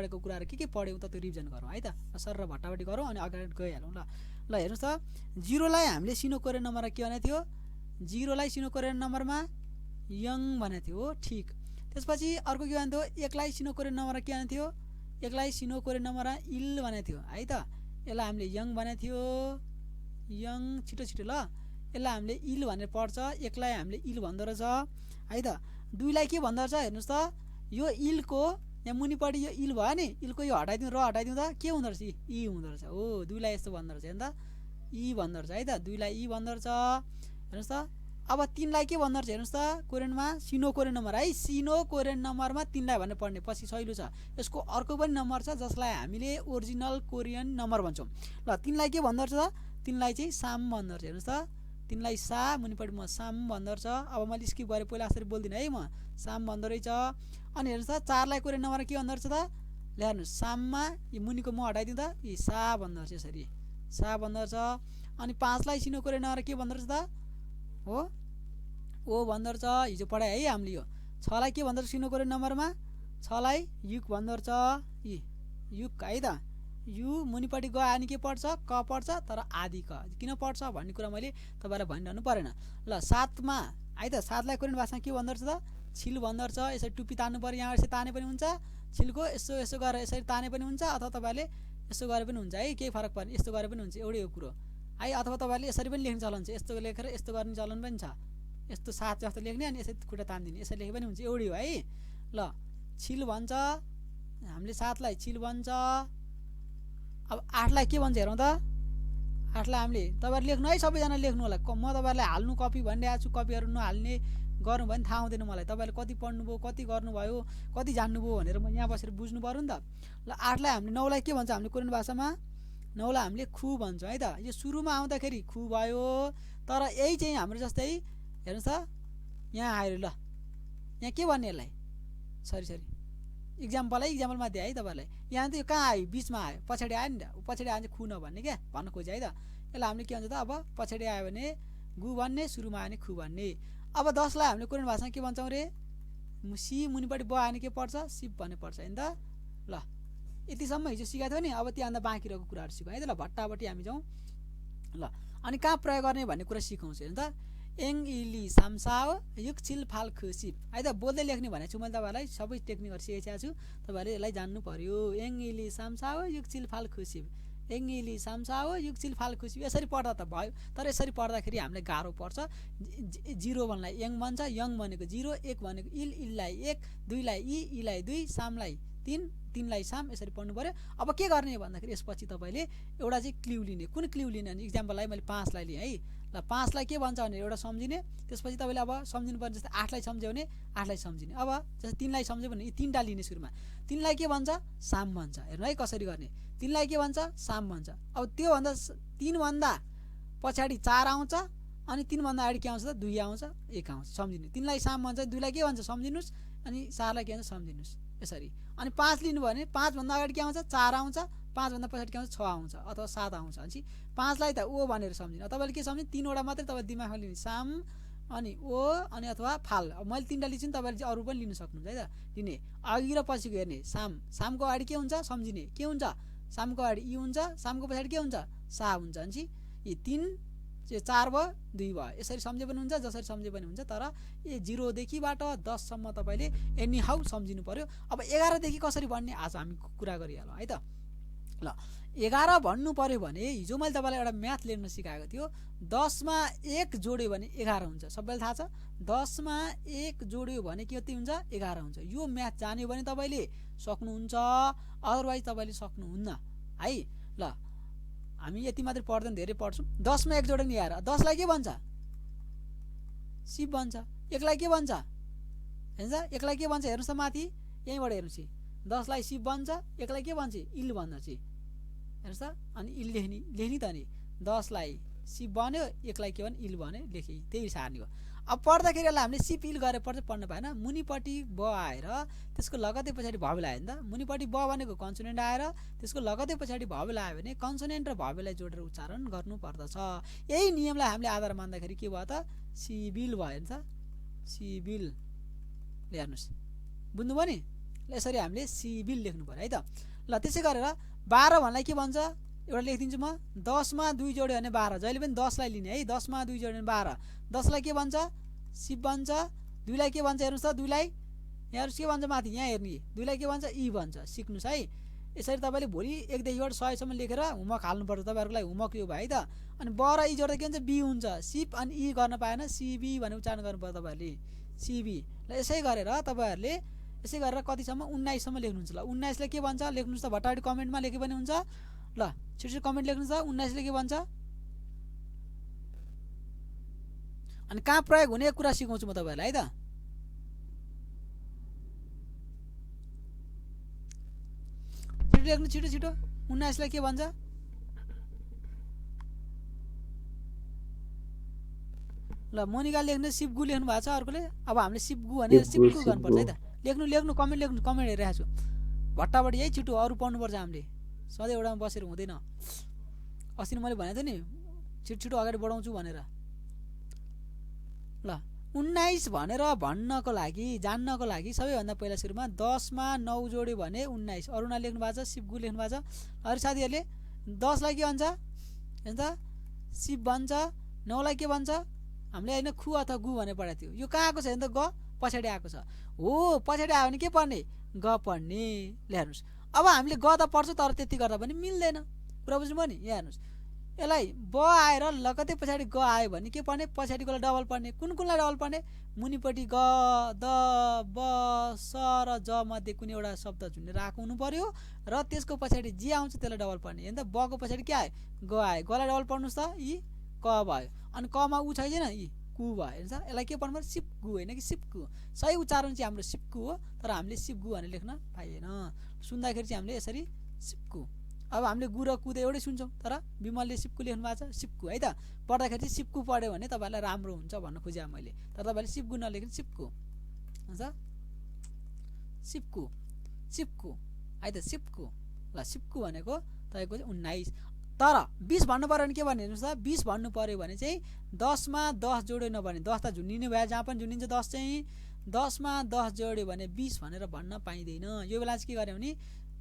पढेको कुराहरू के पढ्यौँ त त्यो रिभिजन गरौँ है त। सर र भट्टाभट्टी गरौँ अनि अगाडि गइहालौँ ल। ल हेर्नुहोस् त 0लाई हामीले सिनो कोरियन नम्बरमा के भनेको थियो, 0लाई सिनो कोरियन नम्बरमा यङ भनेको थियो हो ठिक। त्यसपछि अर्को के भन्थ्यो, 1लाई सिनो कोरियन नम्बरमा के भनेको थियो, 1लाई सिनो कोरियन नम्बरमा इल भनेको थियो है त। यसलाई हामीले यङ भनेको थियो, यङ छिटो छिटो ल। यसलाई हामीले इल भनेर पढ्छ, 1लाई हामीले इल भन्दो रहेछ है त। 2लाई के भन्दो रहेछ हेर्नुहोस् त, यो इलको यहाँ मुनिपट्टि यो इल भयो नि, इलको यो हटाइदिउँ र हटाइदिउँदा के हुँदो रहेछ, इ हुँदो रहेछ हो। 2लाई यस्तो भन्दो रहेछ हेर्नु त, इ भन्दो रहेछ है त, 2लाई इ भन्दो रहेछ हेर्नुहोस् त। अब 3लाई के भन्दो रहेछ हेर्नुहोस् त, कोरियनमा सिनो कोरियन नम्बर है, सिनो कोरियन नम्बरमा 3लाई भनेर पढ्ने पछि सहिलो छ। यसको अर्को पनि नम्बर छ जसलाई हामीले ओरिजिनल कोरियन नम्बर भन्छौँ। ल 3लाई के भन्दो रहेछ, 3लाई चाहिँ साम भन्दो रहेछ हेर्नुहोस् त, 3लाई सा मुनिपट्टि म साम भन्दो रहेछ। अब मैले स्किप गरेँ, पहिला यसरी बोल्दिनँ है म, साम भन्दो रहेछ। अनि हेर्नुहोस् त 4लाई कोरियन नम्बर के भन्दो रहेछ त, ल हेर्नुहोस् साममा यो मुनिको म हटाइदिउँदा यी सा भन्दो रहेछ, यसरी सा भन्दो रहेछ। अनि 5लाई सिनो कोरियन नम्बर के भन्दो रहेछ त, हो ओ भन्दो रहेछ, हिजो पढाएँ है हामीले यो। 6लाई के भन्दो रहेछ सिनो कोरियन नम्बरमा, 6लाई युक भन्दो रहेछ, यी युक है त। यु मुनिपट्टि गयो अनि के पढ्छ, क पढ्छ, तर आदि क किन पढ्छ भन्ने कुरा मैले तपाईँलाई भनिरहनु परेन। ल 7मा है त, 7लाई कोरियन भाषामा के भन्दो रहेछ त, छिल भन्दो रहेछ। यसरी टुप्पी तान्नु पऱ्यो, यहाँ यसरी ताने पनि हुन्छ, छिलको यसो यसो गरेर यसरी ताने पनि हुन्छ, अथवा तपाईँले यसो गरे पनि हुन्छ है, केही फरक पर्ने, यस्तो गरे पनि हुन्छ, एउटै हो कुरो है। अथवा तपाईँले यसरी पनि लेख्ने चलन छ, यस्तो लेखेर यस्तो गर्ने चलन पनि छ, यस्तो 7 जस्तो लेख्ने अनि यसरी खुट्टा तानिदिने, यसरी लेखे पनि हुन्छ, एउटै हो है। ल छिल भन्छ हामीले, 7लाई छिल भन्छ। अब 8लाई के भन्छ हेरौँ त, 8लाई हामीले तपाईँहरू लेख्नु है, सबैजना लेख्नु होला, म तपाईँहरूलाई हाल्नु कपी भनिरहेको छु, कपीहरू नहाल्ने गर्नु भने थाहा हुँदैन मलाई, तपाईँले कति पढ्नुभयो, कति गर्नुभयो, कति जान्नुभयो भनेर म यहाँ बसेर बुझ्नु पऱ्यो नि त। ल 8लाई हामीले, 9लाई के भन्छ हामीले कोरियन भाषामा, 9लाई हामीले खु भन्छौँ है त। यो सुरुमा आउँदाखेरि खु भयो, तर यही चाहिँ हाम्रो जस्तै हेर्नुहोस् त यहाँ आयो ल, यहाँ के भन्ने यसलाई, सरी इक्जाम्पलमा दिएँ है तपाईँलाई। यहाँ त यो कहाँ आयो, बिचमा आयो, पछाडि आयो नि त, पछाडि आयो भने चाहिँ खु नभन्ने क्या भन्न खोजेँ है त। यसलाई हामीले के भन्छ त, अब पछाडि आयो भने गु भन्ने, सुरुमा आयो भने खु भन्ने। अब 10लाई हामीले कोरियन भाषामा के भन्छौँ रे, सी मुनिपट्टि ब आयो भने के पढ्छ, सिप भन्ने पढ्छ होइन त। ल यतिसम्म हिजो सिकाएको थियो नि, अब त्यहाँभन्दा बाँकी रहेको कुराहरू सिकौँ है त। ल भट्टाभट्टी हामी जाउँ ल। अनि कहाँ प्रयोग गर्ने भन्ने कुरा सिकाउँछु हेर्नु त। एङ इली सामसाओ युक छिल फाल खुसिप है त, बोल्दै लेख्ने भनेको छु मैले तपाईँहरूलाई, सबै टेक्निकहरू सिकाइसकेको छु, तपाईँहरूले यसलाई जान्नु पर्यो। एङ इली सामसाओ युक छिल फाल खुसिप, एङ इली सामसाओ युक छिल फाल खुसिप, यसरी पढ्दा त भयो, तर यसरी पढ्दाखेरि हामीलाई गाह्रो पर्छ। 0 भन्नेलाई यङ भन्छ, यङ भनेको 0, 1 भनेको इल, इललाई 1, 2लाई इ, इलाई 2, सामलाई 3, 3लाई साम, यसरी पढ्नु पर्यो। अब के गर्ने भन्दाखेरि यसपछि तपाईँले एउटा चाहिँ क्ल्यु लिने, कुन क्ल्यु लिने भने इक्जाम्पललाई मैले 5लाई लिएँ है। ल 5लाई के भन्छ भने एउटा सम्झिने, त्यसपछि तपाईँले अब सम्झिनु पर्ने जस्तै 8लाई सम्झ्यो भने 8लाई सम्झिने। अब जस्तै 3लाई सम्झ्यो भने यी 3टा लिने सुरुमा, 3लाई के भन्छ, साम भन्छ, हेर्नु है कसरी गर्ने। 3लाई के भन्छ, साम भन्छ। अब त्योभन्दा 3भन्दा पछाडि 4 आउँछ, अनि 3भन्दा अगाडि के आउँछ त, 2 आउँछ, 1 आउँछ, सम्झिने। 3लाई साम भन्छ, 2लाई के भन्छ सम्झिनुहोस्, अनि 4लाई के भन्छ सम्झिनुहोस्, यसरी। अनि 5 लिनु भयो भने 5भन्दा अगाडि के आउँछ, 4 आउँछ, 5भन्दा पछाडि के आउँछ, 6 आउँछ अथवा 7 आउँछ। अनि 5लाई त ओ भनेर सम्झिनु, तपाईँले के सम्झिनु, 3वटा मात्रै तपाईँ दिमागमा लिने, साम अनि ओ अनि अथवा फाल। अब मैले 3टा लिन्छु नि, तपाईँले चाहिँ अरू पनि लिन सक्नुहुन्छ है त, लिने। अघि र पछिको हेर्ने, सामको अगाडि के हुन्छ, सम्झिने के हुन्छ, सामको अगाडि इ हुन्छ, सामको पछाडि के हुन्छ, सा हुन्छ। अनि यी 3 चाहिँ 4 भयो, 2 भयो, यसरी सम्झे पनि हुन्छ, जसरी सम्झे पनि हुन्छ, तर 0 देखिबाट 10 सम्म तपाईँले एनी हाउ सम्झिनु पर्यो। अब 11 देखि कसरी भन्ने आज हामी कुरा गरिहालौँ है त। ल 11 भन्नु पर्यो भने हिजो मैले तपाईँलाई एउटा म्याथ लेख्न सिकाएको थियो, 10मा 1 जोड्यो भने 11 हुन्छ, सबैलाई थाहा छ। 10मा 1 जोड्यो भने के हुन्छ, 11 हुन्छ। यो म्याथ जान्यो भने तपाईँले सक्नुहुन्छ, अदरवाइज तपाईँले सक्नुहुन्न है। ल हामी यति मात्रै पढ्दैन, धेरै पढ्छौँ। 10मा 1 जोड्यो भने 11, 10लाई के भन्छ, सिप भन्छ। 1लाई के भन्छ, हेर्नुहोस् 1लाई के भन्छ, हेर्नुहोस् त माथि यहीँबाट हेर्नुहोस्, 10लाई सिप भन्छ, 1लाई के भन्छ, इल भन्छ, हेर्नुहोस् त। अनि इल लेख्ने त नि, 10लाई सिप बन्यो, 1लाई के भन्यो, इल भन्यो, लेखेँ, त्यही सार्ने हो। अब पढ्दाखेरि यसलाई हामीले सिप इल गरेर पढ्न पाएन, मुनिपट्टि ब आएर त्यसको लगतै पछाडि भवेल आयो नि त। मुनिपट्टि ब भनेको कन्सोनेन्ट आएर त्यसको लगतै पछाडि भवेल आयो भने कन्सोनेन्ट र भवेललाई जोडेर उच्चारण गर्नुपर्दछ। यही नियमलाई हामीले आधार मान्दाखेरि के भयो त, सिबिल भयो नि त, सिबिल। हेर्नुहोस् बुझ्नुभयो नि, यसरी हामीले सिभिल लेख्नु पर्यो है त। ल त्यसै गरेर 12 भन्नलाई के भन्छ एउटा लेखिदिन्छु म। 10 मा 2 जोड्यो भने 12, जहिले पनि 10 लाई लिने है। 10 मा 2 जोड्यो भने 12, 10 लाई के भन्छ सिप भन्छ। 2 लाई के भन्छ हेर्नुस् त, 2 लाई यहाँहरु के भन्छ माथि यहाँ हेर्नु, 2 लाई के भन्छ ई भन्छ। सिक्नुस् है। यसरी तपाईले भोलि 1 देखि 100 सम्म लेखेर होमवर्क हाल्नुपर्छ। तपाईहरुको लागि होमवर्क यो भयो है त। अनि ब र ई जोड्दा के हुन्छ बी हुन्छ। सिप अनि ई गर्न पाएन सिबी भनेर उच्चारण गर्नुपर्छ तपाईहरुले, सिबी। ल यसै गरेर तपाईहरुले यसै गरेर कतिसम्म 19 सम्म लेख्नुहुन्छ। ल 19 लाई के भन्छ लेख्नुस् त, भट्टाभटी कमेन्टमा लेखे पनि हुन्छ। ल छिटो कमेन्ट लेख्नुस् त 19 ले के भन्छ। अनि कहाँ प्रयोग हुने कुरा सिकाउँछु म तपाईहरुलाई है त। छिटो लेख्नु, छिटो छिटो 19 लाई के भन्छ। ल मोनिका लेख्ने सिपगु लेख्नु भएको छ अर्कोले। अब हामीले सिपगु भने सिपगु गर्नुपर्छ है त। लेख्नु लेख्नु कमेन्ट लेख्नु, कमेन्ट हेरिरहेको छु भट्टाभटी है। छिटो अरु पढ्नुपर्छ हामीले, सधैँ एउटामा बसेर हुँदैन। अस्ति मैले भनेको थिएँ नि छिटो छिटो अगाडि बढाउँछु भनेर। ल 19 भनेर भन्नको लागि जान्नको लागि सबैभन्दा पहिला सुरुमा 10 मा 9 जोड्यो भने 19। अरुणा लेख्नु भएको छ, सिपगु लेख्नु भएको छ। अरु साथीहरुले 10 लाई के भन्छ हेर्नु त सिप भन्छ। 9 लाई के भन्छ हामीले हैन खु अथवा गु भनेर पढाएको थियो। यो कहाँ आएको छ हेर्नु त, ग पछाडी आएको छ हो। पछाडी आयो भने के पढ्ने ग पढ्ने। ल हेर्नुस् अब हामीले ग त पढ्छौँ तर त्यति गर्दा पनि मिल्दैन। कुरा बुझ्नुभयो नि। यहाँ हेर्नुस् यसलाई ब आएर लगतै पछाडी ग आयो भने के पढ्ने पछाडीकोलाई डबल पढ्ने। कुन कुनलाई डबल पढ्ने मुनिपट्टि ग द ब स र ज मध्ये कुनै एउटा शब्द झुन्डेर आएको हुनु पर्यो र त्यसको पछाडी जे आउँछ त्यसलाई डबल पढ्ने। हेर्नु त ब को पछाडी के आयो ग आयो, गलाई डबल पढ्नुस् त इ क भयो। अनि क मा उ छैन इ कु भयो। हेर्नुस् यसलाई के पढ्नु पर्यो सिपगु होइन कि सिपकु। सही उच्चारण चाहिँ हाम्रो सिपकु हो तर हामीले सिपगु भनेर लेख्न पाइएन। सुन्दाखेरि चाहिँ हामीले यसरी सिपकु। अब हामीले गु र कु त एउटै सुन्छौँ तर विमलले सिपकु लेख्नु भएको छ सिपकु है त। पढ्दाखेरि चाहिँ सिपकु पढ्यो भने तपाईहरुलाई राम्रो हुन्छ भन्न खोजेँ मैले। तर तपाईहरुले सिपकु नलेख्नु सिपकु हुन्छ। सिपकु सिपकु है त सिपकु। ल सिपकु भनेको तपाईको चाहिँ 19। तर 20 भन्नु पर्यो भने के भन्ने हेर्नुस् त। 20 भन्नु पर्यो भने चाहिँ 10 मा 10 जोड्यो नभने 10 त झुन्डिने भयो। जहाँ पनि झुन्डिन्छ 10 चाहिँ 10 मा 10 जोड्यो भने 20 भनेर भन्न पाइँदैन। यो बेला चाहिँ के गर्ने भने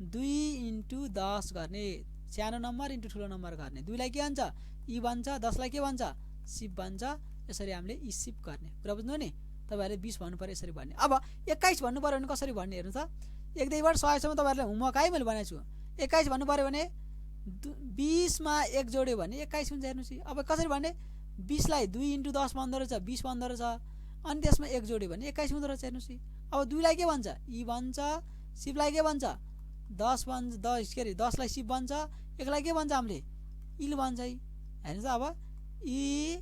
2 इन्टु 10 गर्ने। सानो नम्बर इन्टु ठुलो नम्बर गर्ने। 2 लाई के भन्छ ई भन्छ, 10 लाई के भन्छ सिप भन्छ। यसरी हामीले ई सिप गर्ने। कुरा बुझ्नु नि। तपाईहरुले 20 भन्नु पर्यो यसरी भन्ने। अब 21 भन्नु पर्यो भने कसरी भन्ने हेर्नु त। 1 देखिबाट 100 सम्म तपाईहरुले होमवर्क है मैले भनेको छु। 21 भन्नु पर्यो भने 20 मा 1 जोड्यो भने 21 हुन्छ। हेर्नुस् अब कसरी भन्ने 20 लाई 2 इन्टु 10 भन्दो रहेछ 20 भन्दो रहेछ। अनि त्यसमा 1 जोड्यो भने 21 हुँदो रहेछ। हेर्नुस् अब 2 लाई के भन्छ ई भन्छ, सिप लाई के भन्छ 10 भन्छ, 10 के अरे 10 लाई सिप भन्छ, 1 लाई के भन्छ हामीले इल भन्छ है। हेर्नुस् अब ई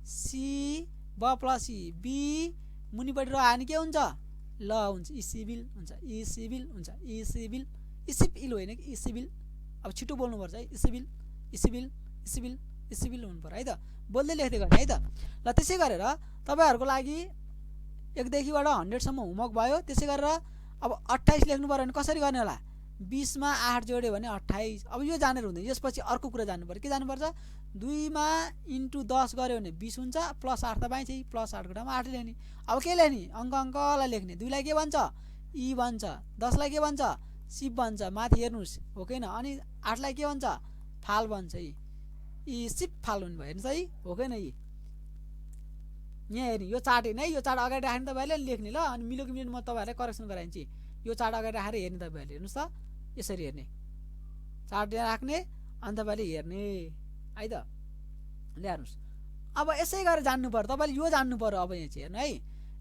सी ब प्लस ई बी मुनिपट्टि र आयो भने के हुन्छ ल हुन्छ ई सिभिल हुन्छ। ई सिभिल हुन्छ। ई सिभिल ई सिप इल होइन कि ई सिभिल। अब छिटो बोल्नुपर्छ है। ई सिभिल ई सिभिल ई सिभिल ई सिभिल हुनु पर्यो है त। बोल्दै लेख्दै गर्ने है त। ल त्यसै गरेर तपाईहरुको लागि 1 देखिबाट 100 सम्म होमवर्क भयो। त्यसै गरेर अब 28 लेख्नु पर्यो भने कसरी गर्ने होला 20 मा 8 जोड्यो भने 28। अब यो जानेर हुँदैन। यसपछि अर्को कुरा जान्नु पर्यो। के जान्नु पर्छ 2 मा इन्टु 10 गर्यो भने 20 हुन्छ प्लस 8 त पाइन्छ। प्लस 8 को ठाउँमा 8 लेख्ने। अब के लेख्ने अङ्कलाई लेख्ने। 2 लाई के भन्छ ई भन्छ, 10 लाई के भन्छ सिप भन्छ। माथि हेर्नुस् हो कि हैन। अनि 8 लाई के भन्छ फाल भन्छ। ई सिप फाल हुनु भयो। हेर्नुस् है हो कि हैन। यहाँ हेर्नु यो चार्ट हैन है। यो चार्ट अगाडि राख्ने तपाईहरुले लेख्ने ल। अनि मिल्यो कि मिलेन म तपाईहरुलाई करेक्सन गराइदिन्छु। यो चार्ट अगाडि राखेर हेर्ने तपाईहरुले। हेर्नुस् त यसरी हेर्ने चार्ट राख्ने अनि तपाईले हेर्ने है त। ल्याउनुस् अब यसै गरेर जान्नु पर्यो। तपाईले यो जान्नु पर्यो। अब यहाँ चाहिँ हेर्नु है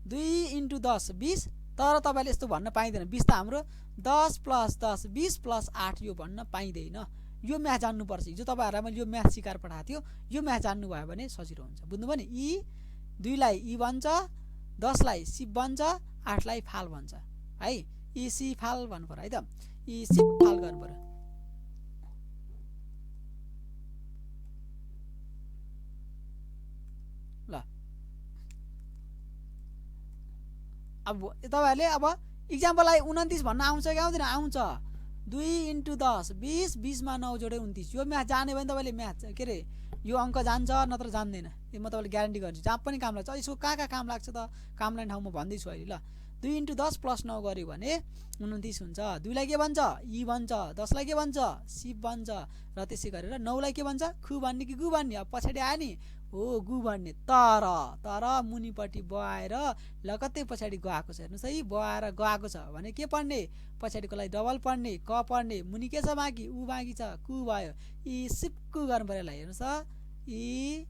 2 इन्टु 10 20। तर तपाईले यस्तो भन्न पाइँदैन। 20 त हाम्रो 10 प्लस 10 20 प्लस 8 यो भन्न पाइँदैन। यो म्याथ जान्नुपर्छ। हिजो तपाईहरुलाई मैले यो म्याथ सिकाएर पठाएको थियो। यो म्याथ जान्नु भयो भने सजिलो हुन्छ। बुझ्नुभयो नि। ई 2 लाई ई भन्छ, 10 लाई सिप भन्छ, 8 लाई फाल भन्छ है। ई सी फाल भन्नु पर्यो है त। ई सिप फाल गर्नु पर्यो। ल अब तपाईहरुले अब इक्जाम्पललाई 29 भन्न आउँछ कि आउँदैन आउँछ। 2 इन्टु 10 20 20 मा 9 जोडे 29। यो म्याथ जाने भने तपाईले म्याथ के अरे यो अङ्क जान्छ नत्र जान्दैन। यो म तपाईलाई ग्यारेन्टी गर्छु। जहाँ पनि काम लाग्छ। यसको कहाँ काम लाग्छ त काम लाग्ने ठाउँ म भन्दैछु अहिले। ल 2 × 10 + 9 गर्यो भने 29 हुन्छ। 2 लाई के भन्छ ई भन्छ, 10 लाई के भन्छ सिप भन्छ, र त्यसै गरेर 9 लाई के भन्छ खु भन्ने कि गु भन्ने। अब पछाडि आयो नि हो गु भन्ने। तर मुनिपट्टि ब आएर लगत्तै पछाडि गएको छ। हेर्नुहोस् है, ब आएर गएको छ भने के पढ्ने पछाडिकोलाई डबल पढ्ने क पढ्ने, मुनि के छ बाँकी उ बाँकी छ कु भयो। ई सिपकु गर्नु पऱ्यो। ल हेर्नुहोस् त ई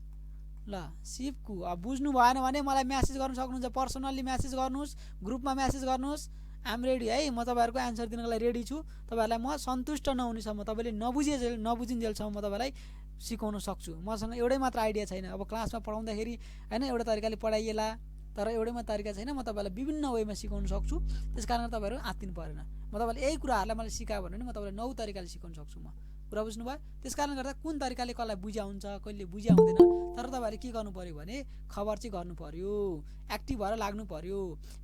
ल सिपकु। अब बुझ्नु भएन भने मलाई म्यासेज गर्नु सक्नुहुन्छ, पर्सनल्ली म्यासेज गर्नुहोस्, ग्रुपमा म्यासेज गर्नुहोस्। आम रेडी है, म तपाईँहरूको एन्सर दिनको लागि रेडी छु। तपाईँहरूलाई म सन्तुष्ट नहुनेसम्म, तपाईँले नबुझिन्जेलसम्म म तपाईँलाई सिकाउन सक्छु। मसँग एउटै मात्र आइडिया छैन। अब क्लासमा पढाउँदाखेरि होइन एउटा तरिकाले पढाइएला, तर एउटै मात्र तरिका छैन। म तपाईँलाई विभिन्न वेमा सिकाउन सक्छु। त्यस कारण तपाईँहरू आत्तिनु परेन। म तपाईँले यही कुराहरूलाई मैले सिकायो भने म तपाईँलाई 9 तरिकाले सिकाउन सक्छु। म कुरा बुझ्नुभयो। त्यस कारण गर्दा कुन तरिकाले कसलाई बुझ्या हुन्छ कहिले बुझ्या हुँदैन, तर तपाईँहरूले के गर्नु पऱ्यो भने खबर चाहिँ गर्नु पऱ्यो, एक्टिभ भएर लाग्नु पऱ्यो।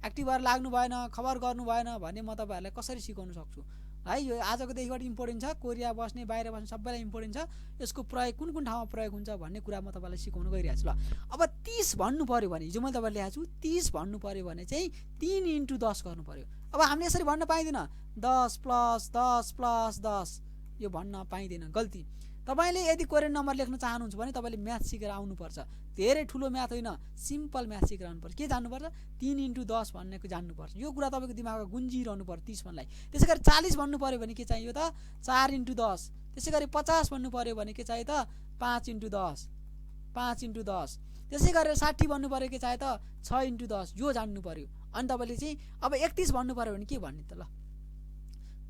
एक्टिभ भएर लाग्नु भएन, खबर गर्नु भएन भने म तपाईँहरूलाई कसरी सिकाउन सक्छु है। यो आजको देखिबाट इम्पोर्टेन्ट छ। कोरिया बस्ने बाहिर बस्ने सबैलाई इम्पोर्टेन्ट छ। यसको प्रयोग कुन कुन ठाउँमा प्रयोग हुन्छ भन्ने कुरा म तपाईँलाई सिकाउन गइरहेको छु। ल अब 30 भन्नु पऱ्यो भने, हिजो मैले तपाईँलाई ल्याएको छु, 30 भन्नु पऱ्यो भने चाहिँ 3 × 10 गर्नु पऱ्यो। अब हामीले यसरी भन्न पाइँदैन 10 + 10 + 10 यो भन्न पाइँदैन, गल्ती। तपाईँले यदि कोरियन नम्बर लेख्न चाहनुहुन्छ भने तपाईँले म्याथ सिकेर आउनुपर्छ। धेरै ठुलो म्याथ होइन, सिम्पल म्याथ सिकेर आउनुपर्छ। के जान्नुपर्छ 3 × 10 भन्नेको जान्नुपर्छ। यो कुरा तपाईँको दिमागमा गुन्जिरहनु पर्छ 30 भन्नलाई। त्यसै गरी 40 भन्नु पऱ्यो भने के चाहियो त 4 × 10। त्यसै गरी 50 भन्नु पऱ्यो भने के चाहियो त 5 × 10, 5 × 10। त्यसै गरेर 60 भन्नु पऱ्यो के चाहियो त 6 × 10। यो जान्नु पऱ्यो। अनि तपाईँले चाहिँ अब 31 भन्नु पऱ्यो भने के भन्ने त, ल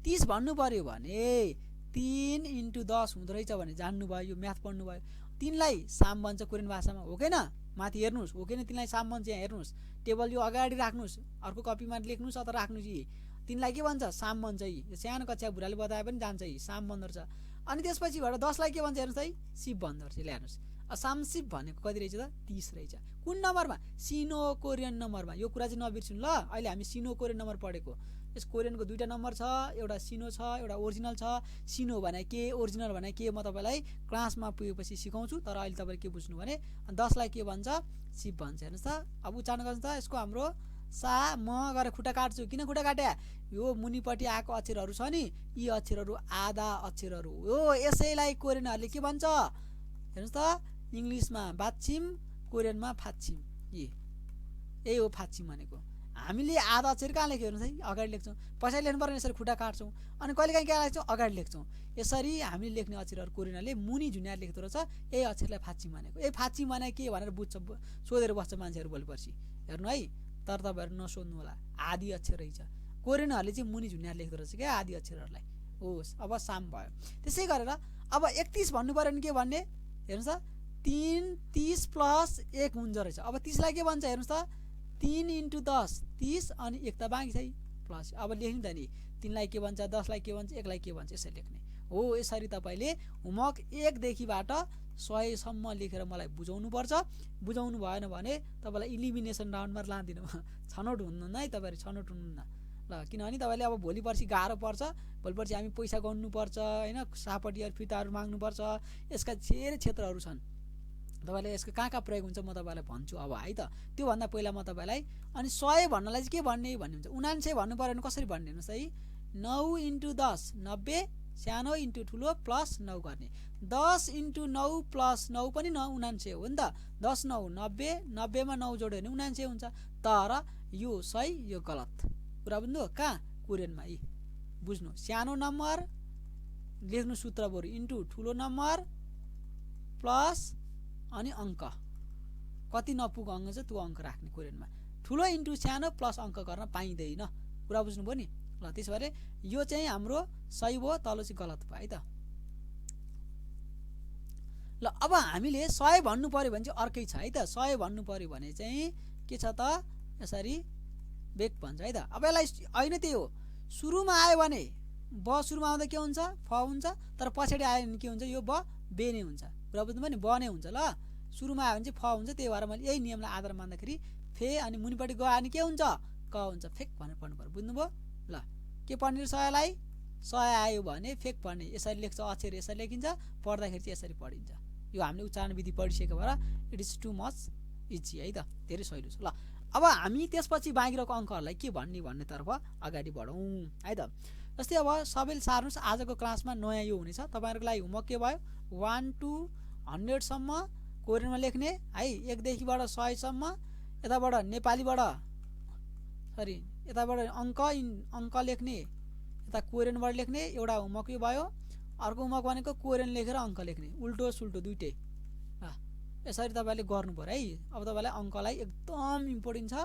30 भन्नु पऱ्यो भने 3 × 10 हुँदो रहेछ भने जान्नुभयो, यो म्याथ पढ्नुभयो। 3 लाई साम भन्छ कोरियन भाषामा, हो कि न? माथि हेर्नुहोस्, हो कि न? 3 लाई साम भन्छ। यहाँ हेर्नुहोस्, टेबल यो अगाडि राख्नुहोस्, अर्को कपीमा लेख्नुहोस् अथवा राख्नुहोस्। यी 3 लाई के भन्छ साम भन्छ। यी सानो कक्षा बुढाले बताए पनि जान्छ, यी साम भन्दो रहेछ। अनि त्यसपछिबाट 10 लाई के भन्छ हेर्नुहोस् है सिप भन्दो रहेछ। ल हेर्नुहोस् साम सिप भनेको कति रहेछ त 30 रहेछ। कुन नम्बरमा सिनो कोरियन नम्बरमा। यो कुरा चाहिँ नबिर्सिनु ल। अहिले हामी सिनो कोरियन नम्बर पढेको। यस कोरियनको 2टा नम्बर छ, एउटा सिनो छ एउटा ओरिजिनल छ। सिनो भने के ओरिजिनल भने के म तपाईँलाई क्लासमा पुगेपछि सिकाउँछु। तर अहिले तपाईँले के बुझ्नु भने 10 लाई के भन्छ सिप भन्छ। हेर्नुहोस् त अब उच्चारण गर्नु त यसको हाम्रो सा म गरेर खुट्टा काट्छु। किन खुट्टा काट्या? यो मुनिपट्टि आएको अक्षरहरू छ नि, यी अक्षरहरू आधा अक्षरहरू हो। यसैलाई कोरियनहरूले के भन्छ हेर्नुहोस् त, इङ्ग्लिसमा बाछिम, कोरियनमा फाछिम। यही हो फाछिम भनेको। हामीले आधा अक्षर कहाँ लेख्यो हेर्नुहोस् है, अगाडि लेख्छौँ। पछाडि लेख्नु पर्ने यसरी खुट्टा काट्छौँ। अनि कहिलेकाहीँ के लेख्छौँ अगाडि लेख्छौँ। यसरी हामीले लेख्ने अक्षरहरू कोरियनहरूले मुनि झुन्याएर लेख्दो रहेछ। यही अक्षरलाई फाछिम भनेको। यही फाछिम भने के भनेर बुझ्छ, सोधेर बस्छ मान्छेहरू भोलिपर्सि हेर्नु है। तर तपाईँहरू नसोध्नु होला, आदि अक्षर रहेछ। कोरियनहरूले चाहिँ मुनि झुन्याएर लेख्दो रहेछ क्या आदि अक्षरहरूलाई। होस् अब साम भयो। त्यसै गरेर अब 31 भन्नु पऱ्यो भने के भन्ने हेर्नुहोस् त 3 30 + 1 हुन्छ रहेछ। अब 30 लाई के भन्छ हेर्नुहोस् त 3 × 10 30 अनि 1 त बाँकी छ प्लस। अब लेख्नु त नि 3 लाई के भन्छ 10 लाई के भन्छ 1 लाई के भन्छ यसरी लेख्ने हो। यसरी तपाईँले होमवर्क 1 देखिबाट 100 सम्म लेखेर मलाई बुझाउनु पर्छ। बुझाउनु भएन भने तपाईँलाई इलिमिनेसन राउन्डमा लाँदिनँ, छनौट हुनुहुन्न है। तपाईँहरू छनौट हुनुहुन्न ल। किनभने तपाईँले अब भोलि पर्सि गाह्रो पर्छ। भोलि पर्सि हामी पैसा गर्नुपर्छ होइन, सापटीहरू फिर्ताहरू माग्नुपर्छ। यसका धेरै क्षेत्रहरू छन्। तपाईँले यसको कहाँ प्रयोग हुन्छ म तपाईँलाई भन्छु अब है त। त्योभन्दा पहिला म तपाईँलाई अनि 100 भन्नलाई चाहिँ के भन्ने हुन्छ 99 भन्नु पऱ्यो भने कसरी भन्ने हेर्नुहोस् है। 9 × 10 90, सानो इन्टु ठुलो प्लस 9 गर्ने। 10 × 9 + 9 पनि 99 हो नि त। 10 9 90, 90 मा 9 जोड्यो भने 99 हुन्छ। तर यो सही यो गलत कुरा बुझ्नु। कहाँ कोरियनमा यी बुझ्नु। सानो नम्बर लेख्नु सूत्र बरु इन्टु ठुलो नम्बर प्लस अनि अङ्क कति नपुगो अङ्क छ त्यो अङ्क राख्ने। कोरियनमा ठुलो इन्टु सानो प्लस अङ्क गर्न पाइँदैन। कुरा बुझ्नुभयो नि। ल त्यसो भए यो चाहिँ हाम्रो सही भयो, तल चाहिँ गलत भयो है त। ल अब हामीले 100 भन्नु पऱ्यो भने चाहिँ अर्कै छ है त। 100 भन्नु पऱ्यो भने चाहिँ के छ त यसरी बेक भन्छ है त। अब यसलाई होइन त्यही हो, सुरुमा आयो भने ब सुरुमा आउँदा के हुन्छ फ हुन्छ, तर पछाडि आयो भने के हुन्छ यो ब बे नै हुन्छ। कुरा बुझ्नुभयो नि, ब नै हुन्छ। ल सुरुमा आयो भने चाहिँ फ हुन्छ। त्यही भएर मैले यही नियमलाई आधार मान्दाखेरि फे अनि मुनिपट्टि ग अनि के हुन्छ क हुन्छ। फेक भनेर पढ्नु पर्यो। बुझ्नुभयो। ल के पढ्ने 100 लाई 100 आयो भने फेक पढ्ने। यसरी लेख्छ अक्षर यसरी लेखिन्छ, पढ्दाखेरि चाहिँ यसरी पढिन्छ। यो हामीले उच्चारण विधि पढिसकेको भएर it is too much easy है त, धेरै सजिलो छ। ल अब हामी त्यसपछि बाँकी रहेको अङ्कहरूलाई के भन्नेतर्फ अगाडि बढौँ है त। जस्तै अब सबैले सार्नुहोस्, आजको क्लासमा नयाँ यो हुनेछ तपाईँहरूको लागि होमवर्क के भयो, 1 to 100 सम्म कोरियनमा लेख्ने है, 1 देखिबाट 100 सम्म, यताबाट नेपालीबाट यताबाट अङ्क लेख्ने, यता कोरियनबाट लेख्ने एउटा होमवर्क यो भयो। अर्को होमवर्क भनेको कोरियन लेखेर अङ्क लेख्ने, उल्टो सुल्टो दुइटै। यसरी तपाईँले गर्नु पऱ्यो है। अब तपाईँलाई अङ्कलाई एकदम इम्पोर्टेन्ट छ,